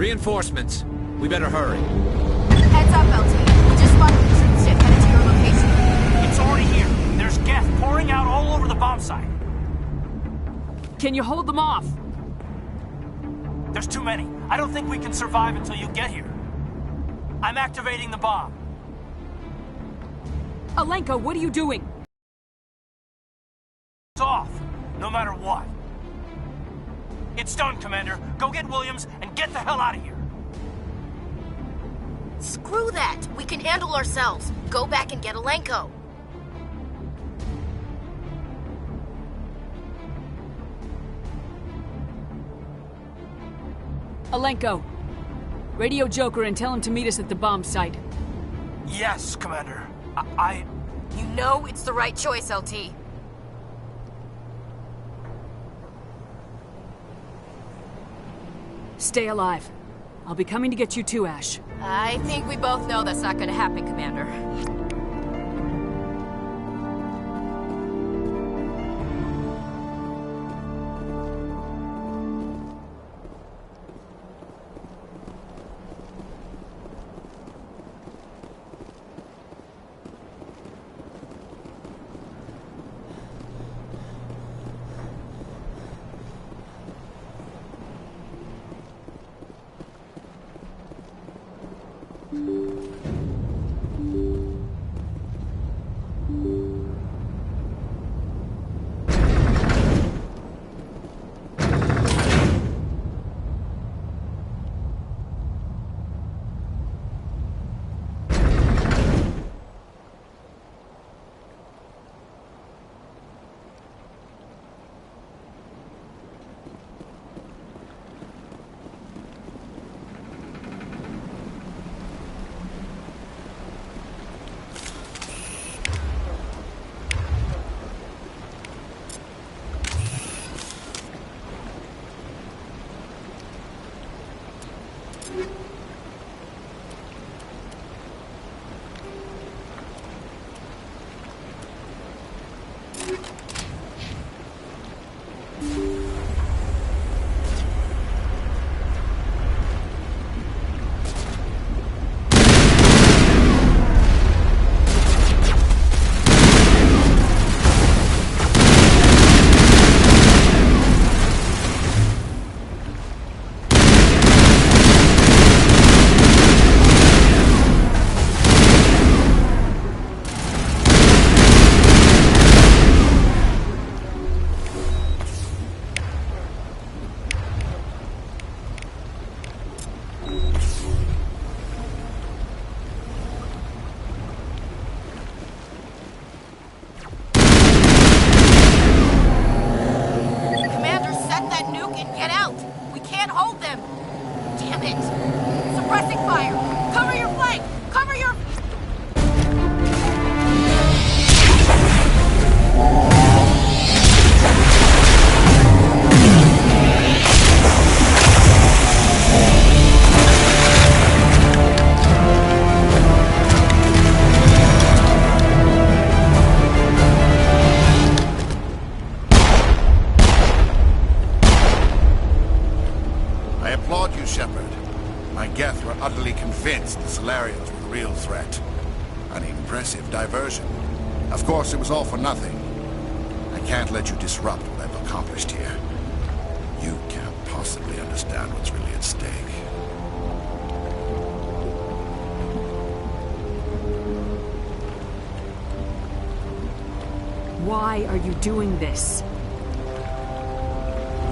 Reinforcements. We better hurry. Heads up, LT. We just spotted the troop ship headed to your location. It's already here. There's gas pouring out all over the bomb site. Can you hold them off? There's too many. I don't think we can survive until you get here. I'm activating the bomb. Alenko, what are you doing? It's off, no matter what. It's done, Commander. Go get Williams and get the hell out of here. Screw that. We can handle ourselves. Go back and get Alenko. Alenko, radio Joker and tell him to meet us at the bomb site. Yes, Commander. You know it's the right choice, LT. Stay alive. I'll be coming to get you too, Ash. I think we both know that's not gonna happen, Commander. Of course, it was all for nothing. I can't let you disrupt what I've accomplished here. You can't possibly understand what's really at stake. Why are you doing this?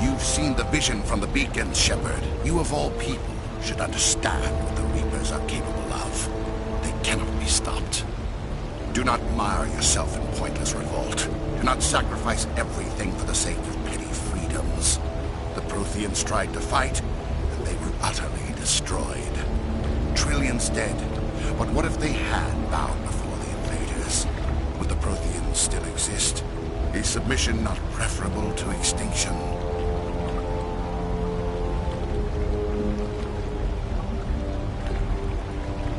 You've seen the vision from the beacons, Shepard. You of all people should understand what the Reapers are capable of. They cannot be stopped. Do not mire yourself in pointless revolt. Do not sacrifice everything for the sake of petty freedoms. The Protheans tried to fight, and they were utterly destroyed. Trillions dead. But what if they had bowed before the invaders? Would the Protheans still exist? Is submission not preferable to extinction?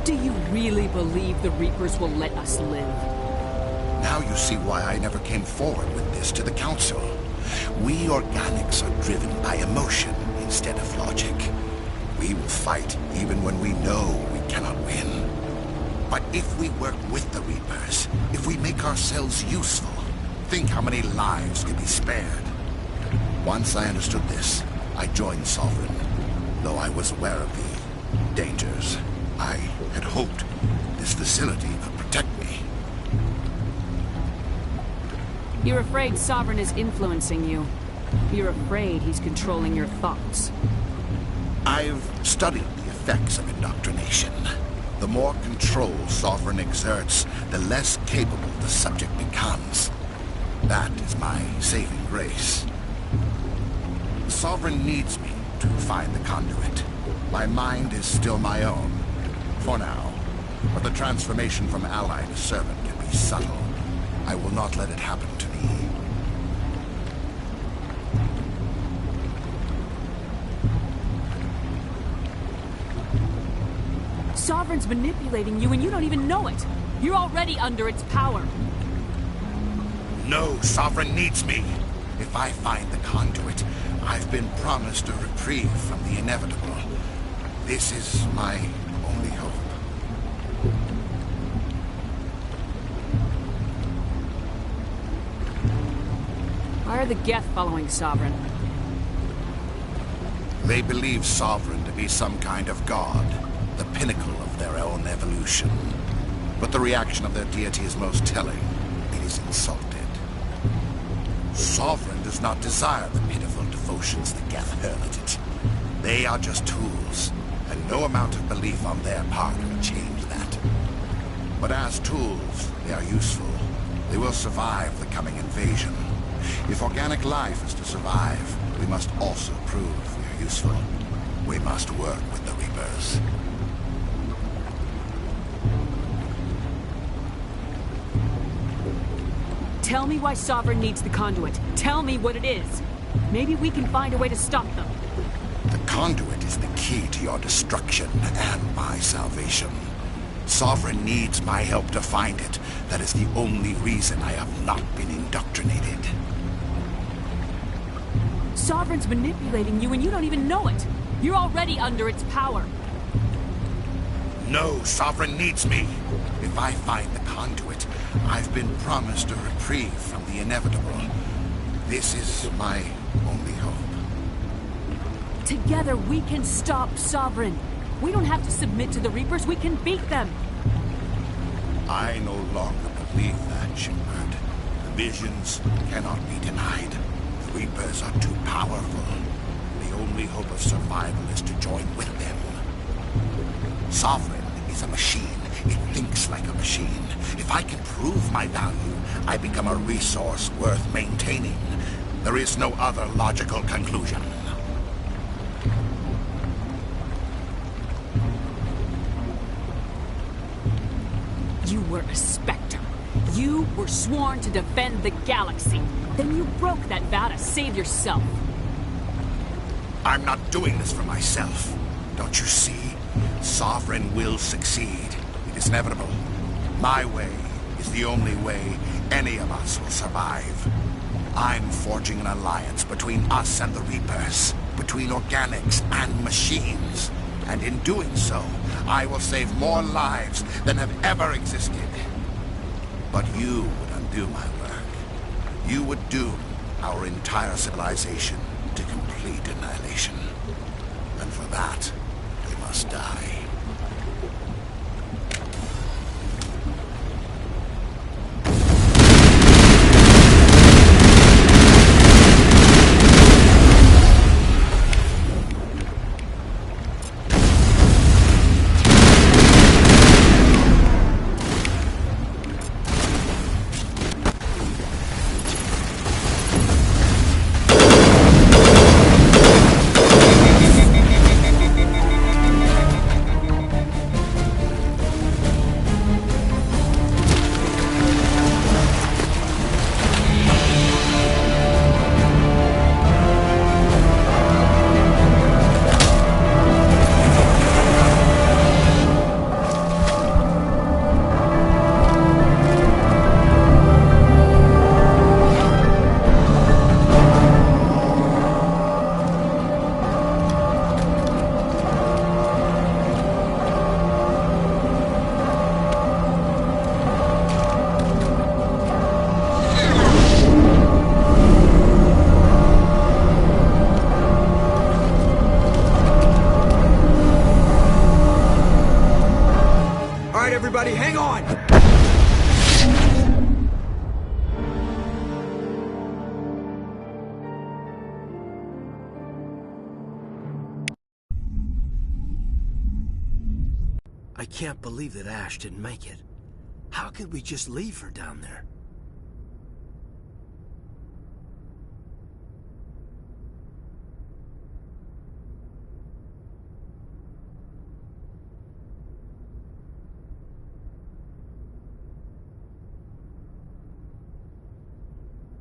Do you really believe the Reapers will let us live? Now you see why I never came forward with this to the Council. We organics are driven by emotion instead of logic. We will fight even when we know we cannot win. But if we work with the Reapers, if we make ourselves useful, think how many lives could be spared. Once I understood this, I joined Sovereign, though I was aware of the dangers. I had hoped this facility could protect me. You're afraid Sovereign is influencing you. You're afraid he's controlling your thoughts. I've studied the effects of indoctrination. The more control Sovereign exerts, the less capable the subject becomes. That is my saving grace. Sovereign needs me to find the conduit. My mind is still my own, for now. But the transformation from ally to servant can be subtle. I will not let it happen to me. Sovereign's manipulating you and you don't even know it. You're already under its power. No, Sovereign needs me. If I find the conduit, I've been promised a reprieve from the inevitable. This is my only hope. Why are the Geth following Sovereign? They believe Sovereign to be some kind of god, the pinnacle of their own evolution. But the reaction of their deity is most telling. It is insulted. Sovereign does not desire the pitiful devotions the Geth hurl at it. They are just tools, and no amount of belief on their part will change that. But as tools, they are useful. They will survive the coming invasion. If organic life is to survive, we must also prove we are useful. We must work with the Reapers. Tell me why Sovereign needs the conduit. Tell me what it is. Maybe we can find a way to stop them. The conduit is the key to your destruction and my salvation. Sovereign needs my help to find it. That is the only reason I have not been indoctrinated. Sovereign's manipulating you and you don't even know it. You're already under its power. No, Sovereign needs me. If I find the conduit, I've been promised a reprieve from the inevitable. This is my only hope. Together we can stop Sovereign. We don't have to submit to the Reapers, we can beat them. I no longer believe that, Shepard. The visions cannot be denied. The Reapers are too powerful. The only hope of survival is to join with them. Sovereign is a machine. It thinks like a machine. If I can prove my value, I become a resource worth maintaining. There is no other logical conclusion. You were a Spectre. You were sworn to defend the galaxy. Then you broke that vow to save yourself. I'm not doing this for myself. Don't you see? Sovereign will succeed. It is inevitable. My way is the only way any of us will survive. I'm forging an alliance between us and the Reapers, between organics and machines. And in doing so, I will save more lives than have ever existed. But you would undo my work. You would doom our entire civilization to complete annihilation. And for that, we must die. everybody, hang on! I can't believe that Ash didn't make it. How could we just leave her down there?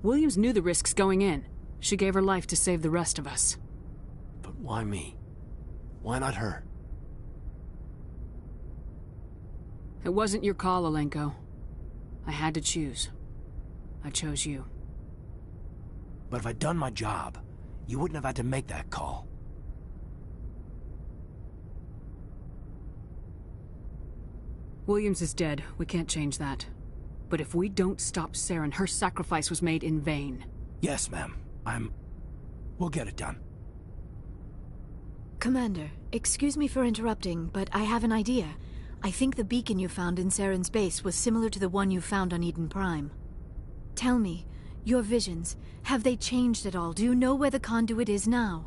Williams knew the risks going in. She gave her life to save the rest of us. But why me? Why not her? It wasn't your call, Alenko. I had to choose. I chose you. But if I'd done my job, you wouldn't have had to make that call. Williams is dead. We can't change that. But if we don't stop Saren, her sacrifice was made in vain. Yes, ma'am. We'll get it done. Commander, excuse me for interrupting, but I have an idea. I think the beacon you found in Saren's base was similar to the one you found on Eden Prime. Tell me, your visions, have they changed at all? Do you know where the conduit is now?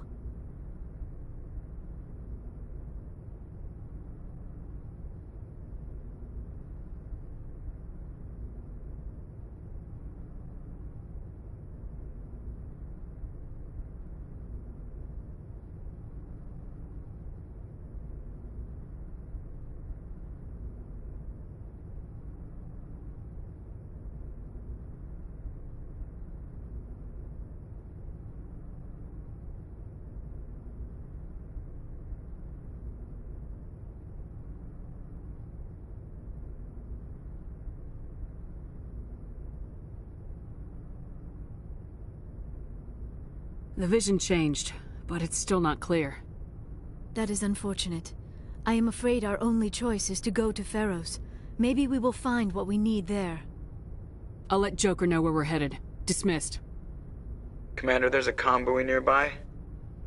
The vision changed, but it's still not clear. That is unfortunate. I am afraid our only choice is to go to Pharos. Maybe we will find what we need there. I'll let Joker know where we're headed. Dismissed. Commander, there's a comm buoy nearby.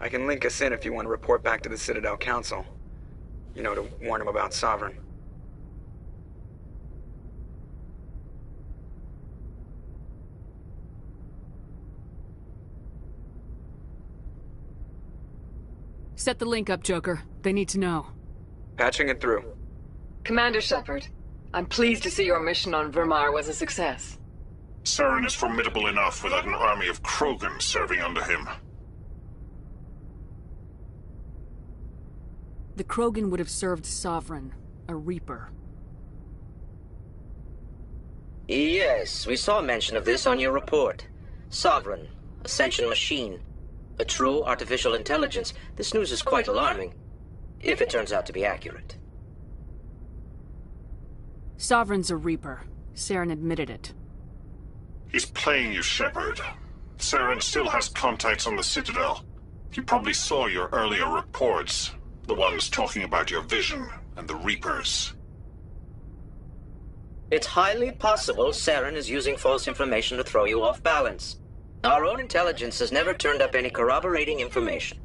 I can link us in if you want to report back to the Citadel Council. You know, to warn them about Sovereign. Set the link up, Joker. They need to know. Patching it through. Commander Shepard, I'm pleased to see your mission on Virmire was a success. Saren is formidable enough without an army of Krogan serving under him. The Krogan would have served Sovereign, a Reaper. Yes, we saw mention of this on your report. Sovereign, Ascension machine. A true artificial intelligence. This news is quite alarming, if it turns out to be accurate. Sovereign's a Reaper. Saren admitted it. He's playing you, Shepard. Saren still has contacts on the Citadel. He probably saw your earlier reports. The ones talking about your vision and the Reapers. It's highly possible Saren is using false information to throw you off balance. Our own intelligence has never turned up any corroborating information.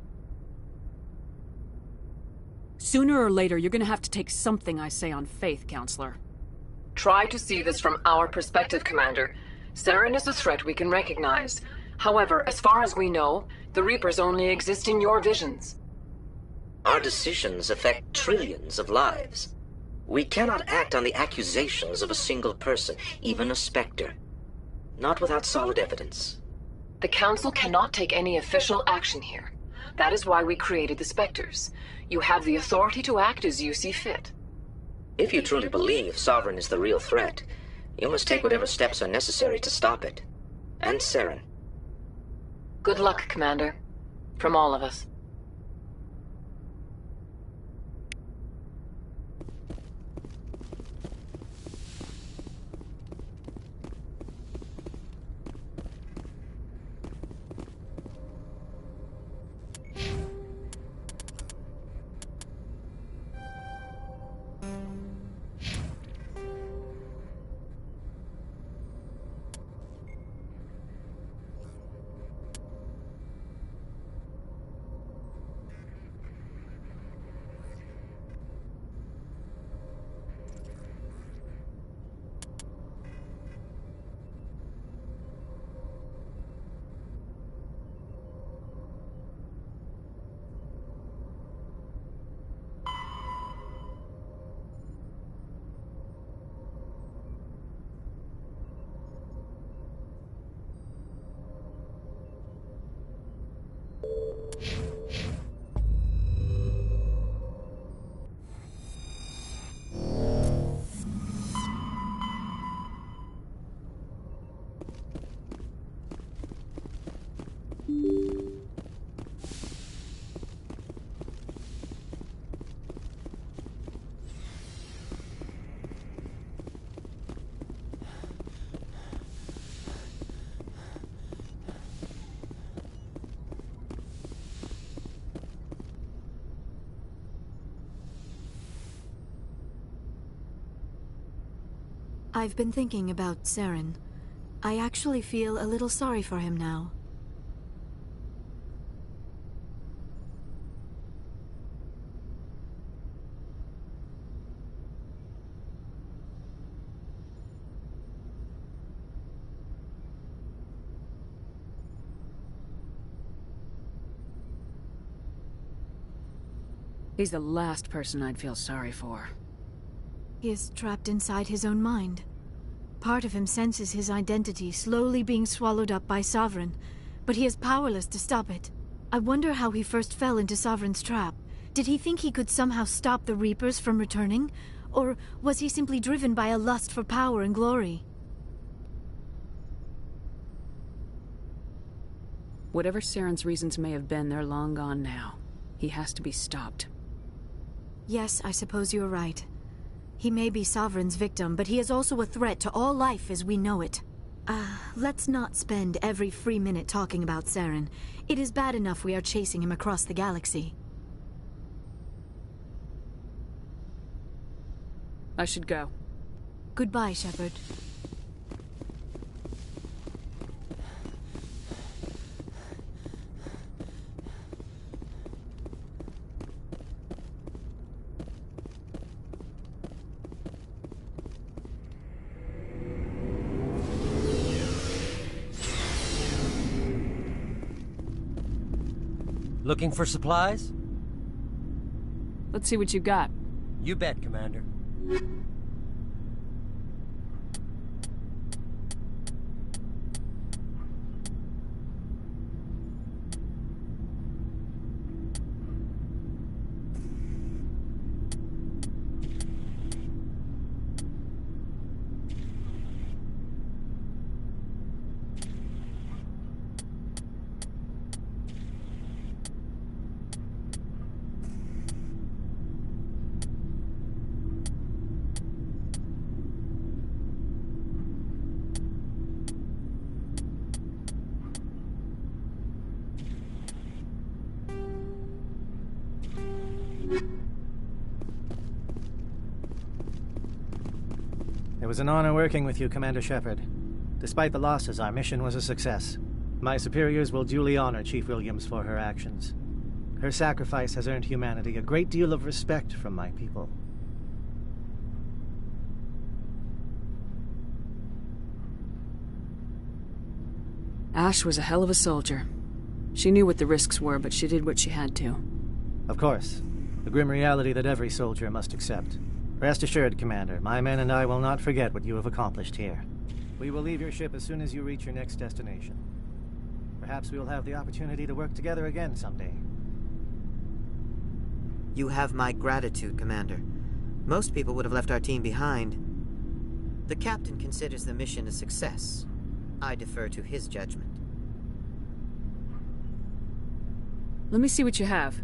Sooner or later, you're gonna have to take something I say on faith, Counselor. Try to see this from our perspective, Commander. Saren is a threat we can recognize. However, as far as we know, the Reapers only exist in your visions. Our decisions affect trillions of lives. We cannot act on the accusations of a single person, even a Spectre. Not without solid evidence. The Council cannot take any official action here. That is why we created the Spectres. You have the authority to act as you see fit. If you truly believe Sovereign is the real threat, you must take whatever steps are necessary to stop it. And Saren. Good luck, Commander. From all of us. I've been thinking about Saren. I actually feel a little sorry for him now. He's the last person I'd feel sorry for. He is trapped inside his own mind. Part of him senses his identity slowly being swallowed up by Sovereign, but he is powerless to stop it. I wonder how he first fell into Sovereign's trap. Did he think he could somehow stop the Reapers from returning? Or was he simply driven by a lust for power and glory? Whatever Saren's reasons may have been, they're long gone now. He has to be stopped. Yes, I suppose you're right. He may be Sovereign's victim, but he is also a threat to all life as we know it. Let's not spend every free minute talking about Saren. It is bad enough we are chasing him across the galaxy. I should go. Goodbye, Shepard. Looking for supplies? Let's see what you got. You bet, Commander. It was an honor working with you, Commander Shepard. Despite the losses, our mission was a success. My superiors will duly honor Chief Williams for her actions. Her sacrifice has earned humanity a great deal of respect from my people. Ash was a hell of a soldier. She knew what the risks were, but she did what she had to. Of course. The grim reality that every soldier must accept. Rest assured, Commander, my men and I will not forget what you have accomplished here. We will leave your ship as soon as you reach your next destination. Perhaps we will have the opportunity to work together again someday. You have my gratitude, Commander. Most people would have left our team behind. The captain considers the mission a success. I defer to his judgment. Let me see what you have.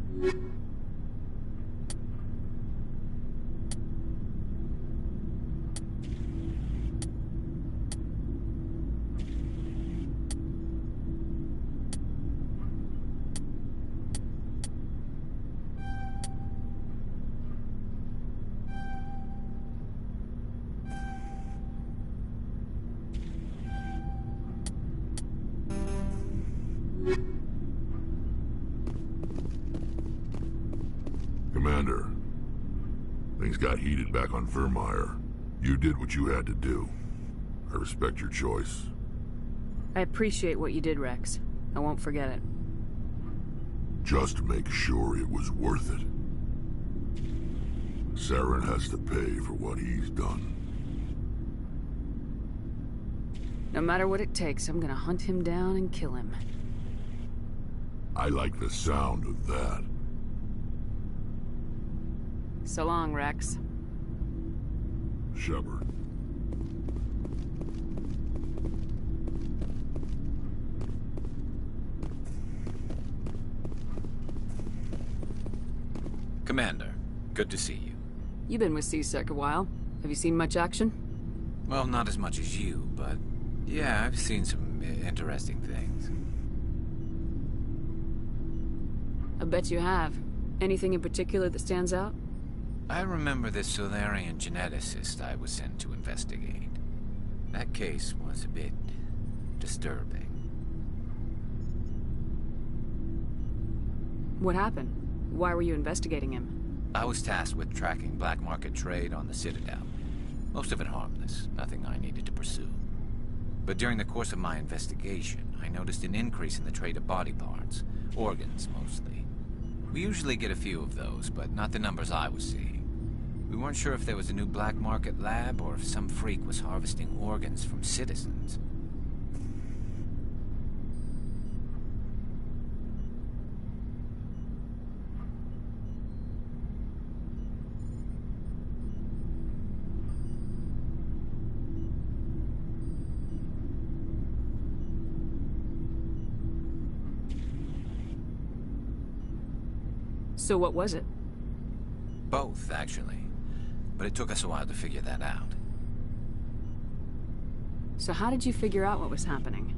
Commander, things got heated back on Virmire. You did what you had to do. I respect your choice. I appreciate what you did, Rex. I won't forget it. Just make sure it was worth it. Saren has to pay for what he's done. No matter what it takes, I'm gonna hunt him down and kill him. I like the sound of that. So long, Rex. Shepard. Commander, good to see you. You've been with C-Sec a while. Have you seen much action? Well, not as much as you, but yeah, I've seen some interesting things. I bet you have. Anything in particular that stands out? I remember this Solarian geneticist I was sent to investigate. That case was a bit disturbing. What happened? Why were you investigating him? I was tasked with tracking black market trade on the Citadel. Most of it harmless, nothing I needed to pursue. But during the course of my investigation, I noticed an increase in the trade of body parts, organs mostly. We usually get a few of those, but not the numbers I was seeing. We weren't sure if there was a new black market lab or if some freak was harvesting organs from citizens. So what was it? Both, actually. But it took us a while to figure that out. So how did you figure out what was happening?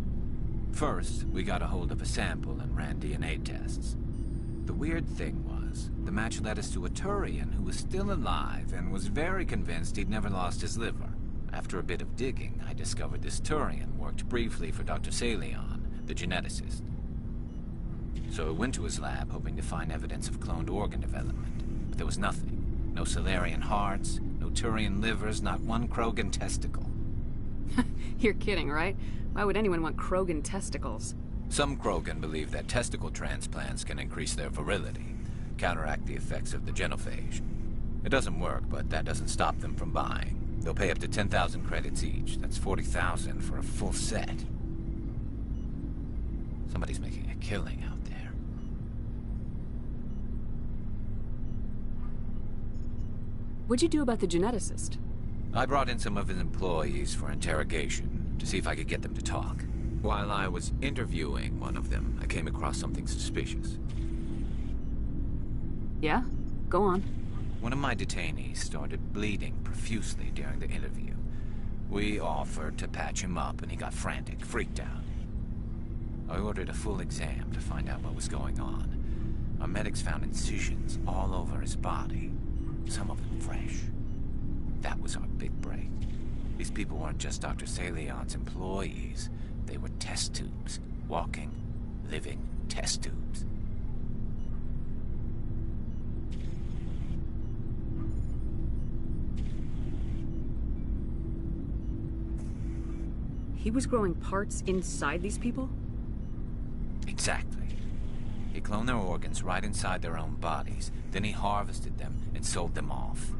First, we got a hold of a sample and ran DNA tests. The weird thing was, the match led us to a Turian who was still alive and was very convinced he'd never lost his liver. After a bit of digging, I discovered this Turian worked briefly for Dr. Salion, the geneticist. So I went to his lab hoping to find evidence of cloned organ development, but there was nothing. No Solarian hearts, no Turian livers, not one Krogan testicle. You're kidding, right? Why would anyone want Krogan testicles? Some Krogan believe that testicle transplants can increase their virility, counteract the effects of the genophage. It doesn't work, but that doesn't stop them from buying. They'll pay up to 10,000 credits each. That's 40,000 for a full set. Somebody's making a killing out there. What'd you do about the geneticist? I brought in some of his employees for interrogation, to see if I could get them to talk. While I was interviewing one of them, I came across something suspicious. Yeah? Go on. One of my detainees started bleeding profusely during the interview. We offered to patch him up, and he got frantic, freaked out. I ordered a full exam to find out what was going on. Our medics found incisions all over his body, some of them fresh. That was our big break. These people weren't just Dr. Salion's employees. They were test tubes. Walking, living test tubes. He was growing parts inside these people? Exactly. He cloned their organs right inside their own bodies. Then he harvested them and sold them off.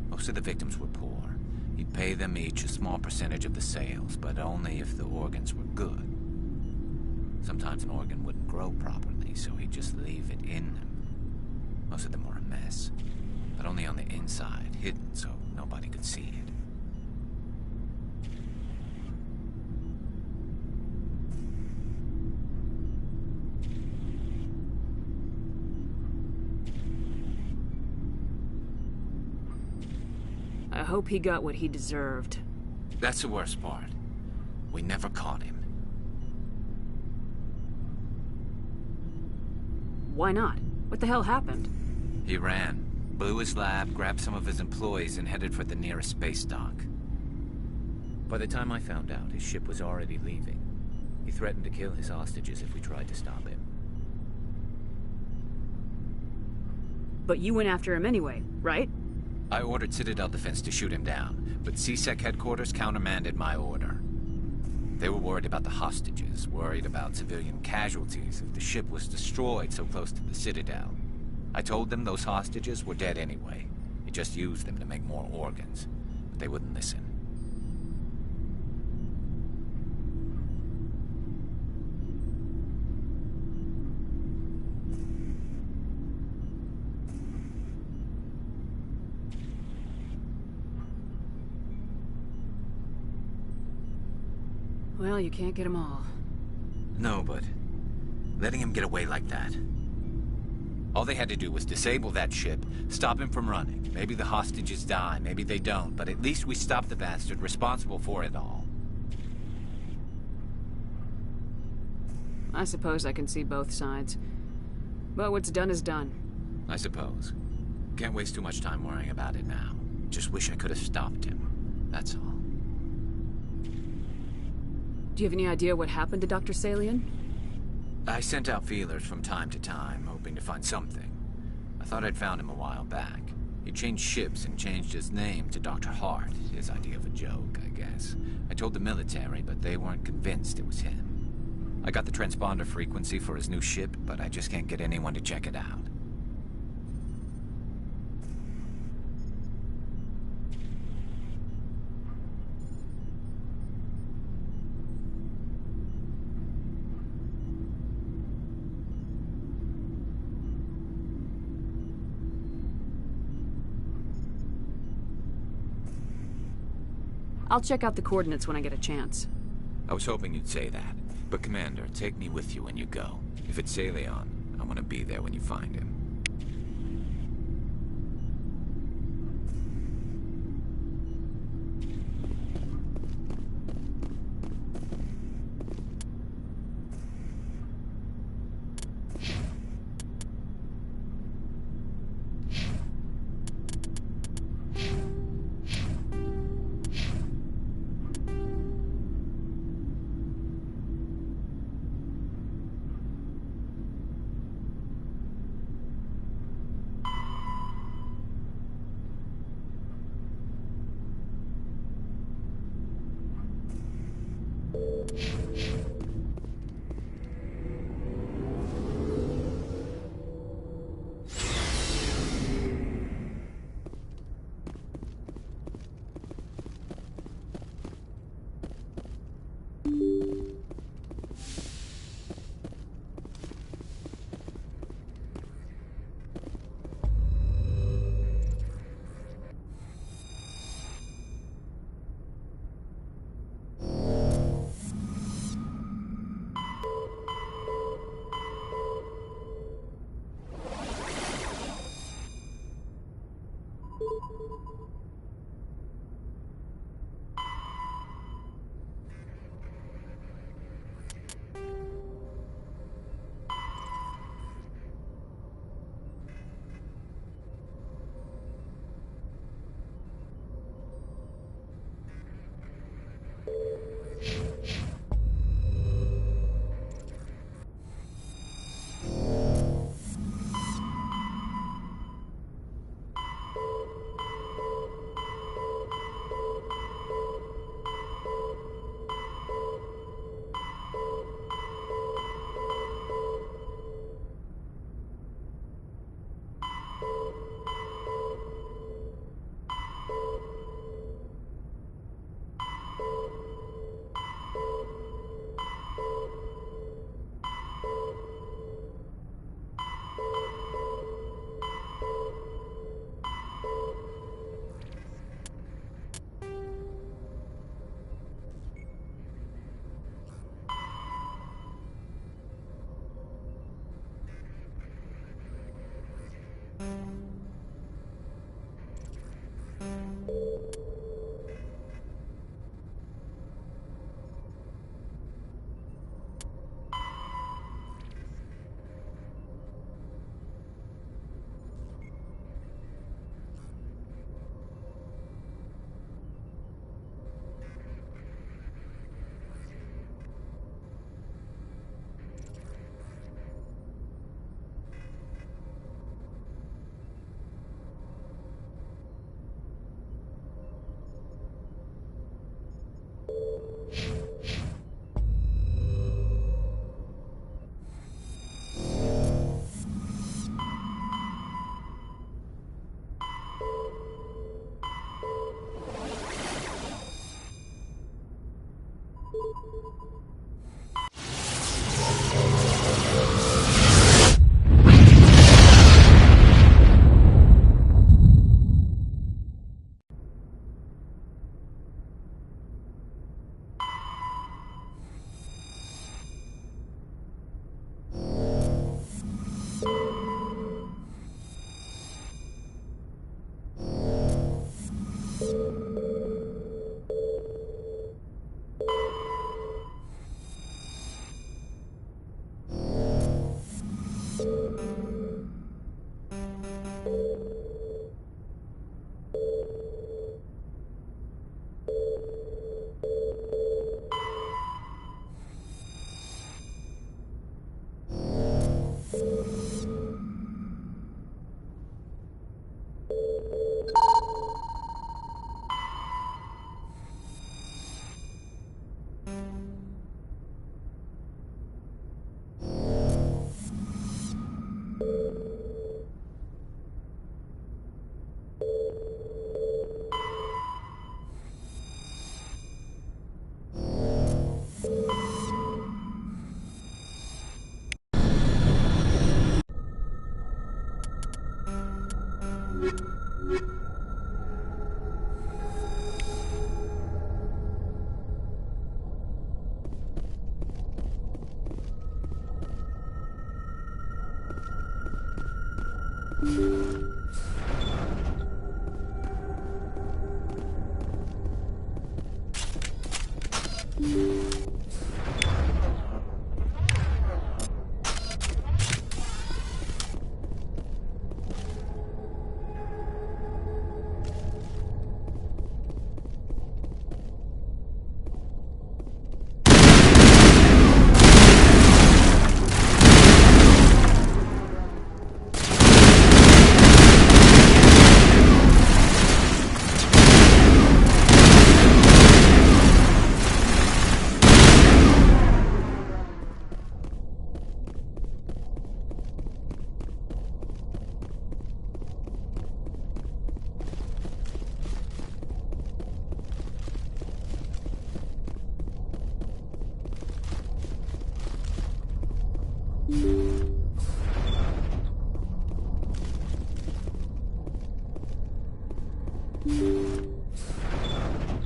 Most of the victims were poor. He'd pay them each a small percentage of the sales, but only if the organs were good. Sometimes an organ wouldn't grow properly, so he'd just leave it in them. Most of them were a mess, but only on the inside, hidden so nobody could see it. I hope he got what he deserved. That's the worst part. We never caught him. Why not? What the hell happened? He ran, blew his lab, grabbed some of his employees, and headed for the nearest space dock. By the time I found out, his ship was already leaving. He threatened to kill his hostages if we tried to stop him. But you went after him anyway, right? I ordered Citadel Defense to shoot him down, but C-Sec headquarters countermanded my order. They were worried about the hostages, worried about civilian casualties if the ship was destroyed so close to the Citadel. I told them those hostages were dead anyway. He just used them to make more organs, but they wouldn't listen. Well, you can't get them all. No, but letting him get away like that. All they had to do was disable that ship, stop him from running. Maybe the hostages die, maybe they don't, but at least we stopped the bastard responsible for it all. I suppose I can see both sides. But what's done is done. I suppose. Can't waste too much time worrying about it now. Just wish I could have stopped him. That's all. Do you have any idea what happened to Dr. Salian? I sent out feelers from time to time, hoping to find something. I thought I'd found him a while back. He changed ships and changed his name to Dr. Hart. His idea of a joke, I guess. I told the military, but they weren't convinced it was him. I got the transponder frequency for his new ship, but I just can't get anyone to check it out. I'll check out the coordinates when I get a chance. I was hoping you'd say that. But Commander, take me with you when you go. If it's Salion, I want to be there when you find him.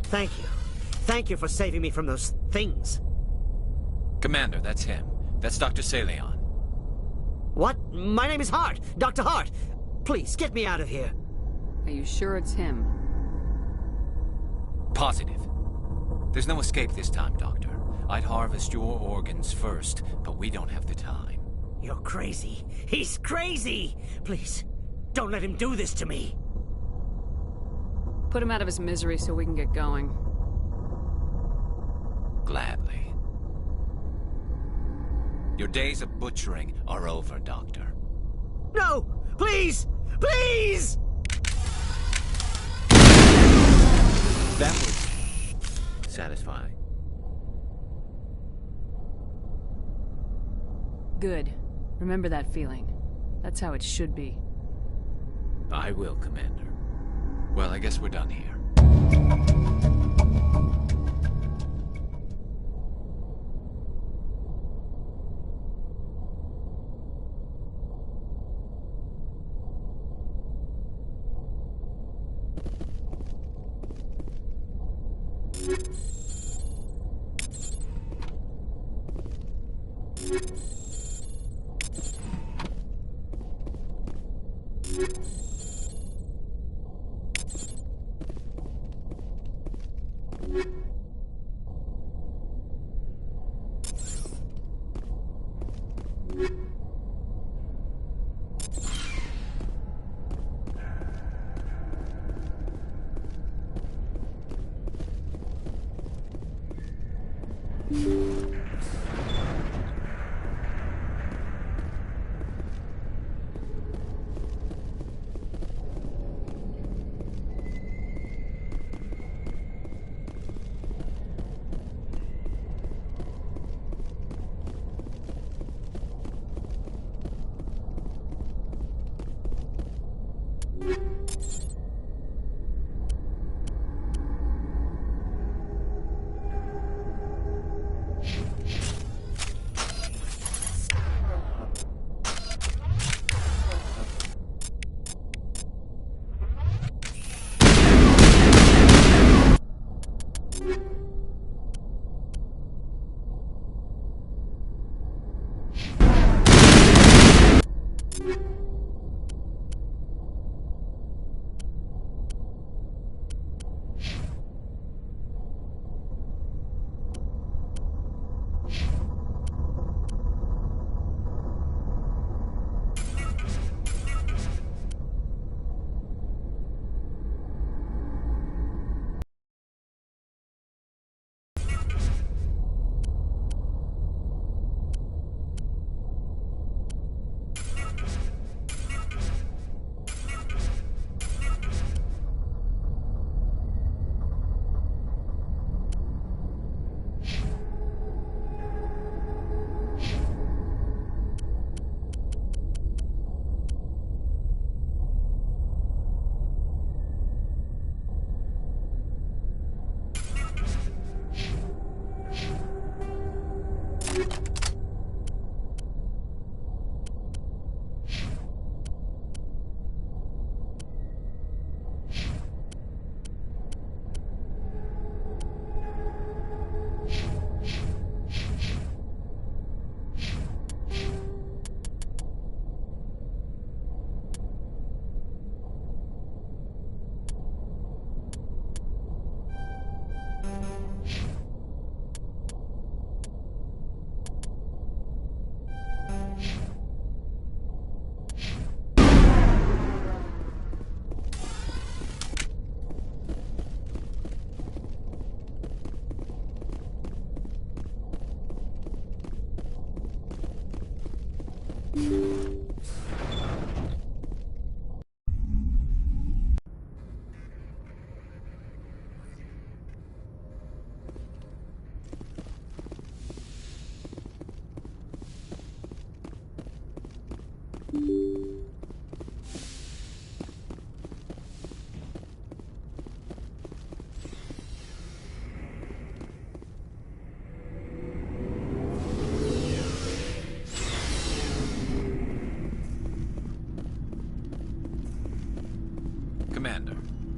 Thank you. Thank you for saving me from those things. Commander, that's him. That's Dr. Saleon. What? My name is Hart. Dr. Hart. Please, get me out of here. Are you sure it's him? Positive. There's no escape this time, Doctor. I'd harvest your organs first, but we don't have the time. You're crazy. He's crazy! Please, don't let him do this to me. Put him out of his misery so we can get going. Gladly. Your days of butchering are over, Doctor. No! Please! Please! That was satisfying. Good. Remember that feeling. That's how it should be. I will, Commander. Well, I guess we're done here.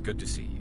Good to see you.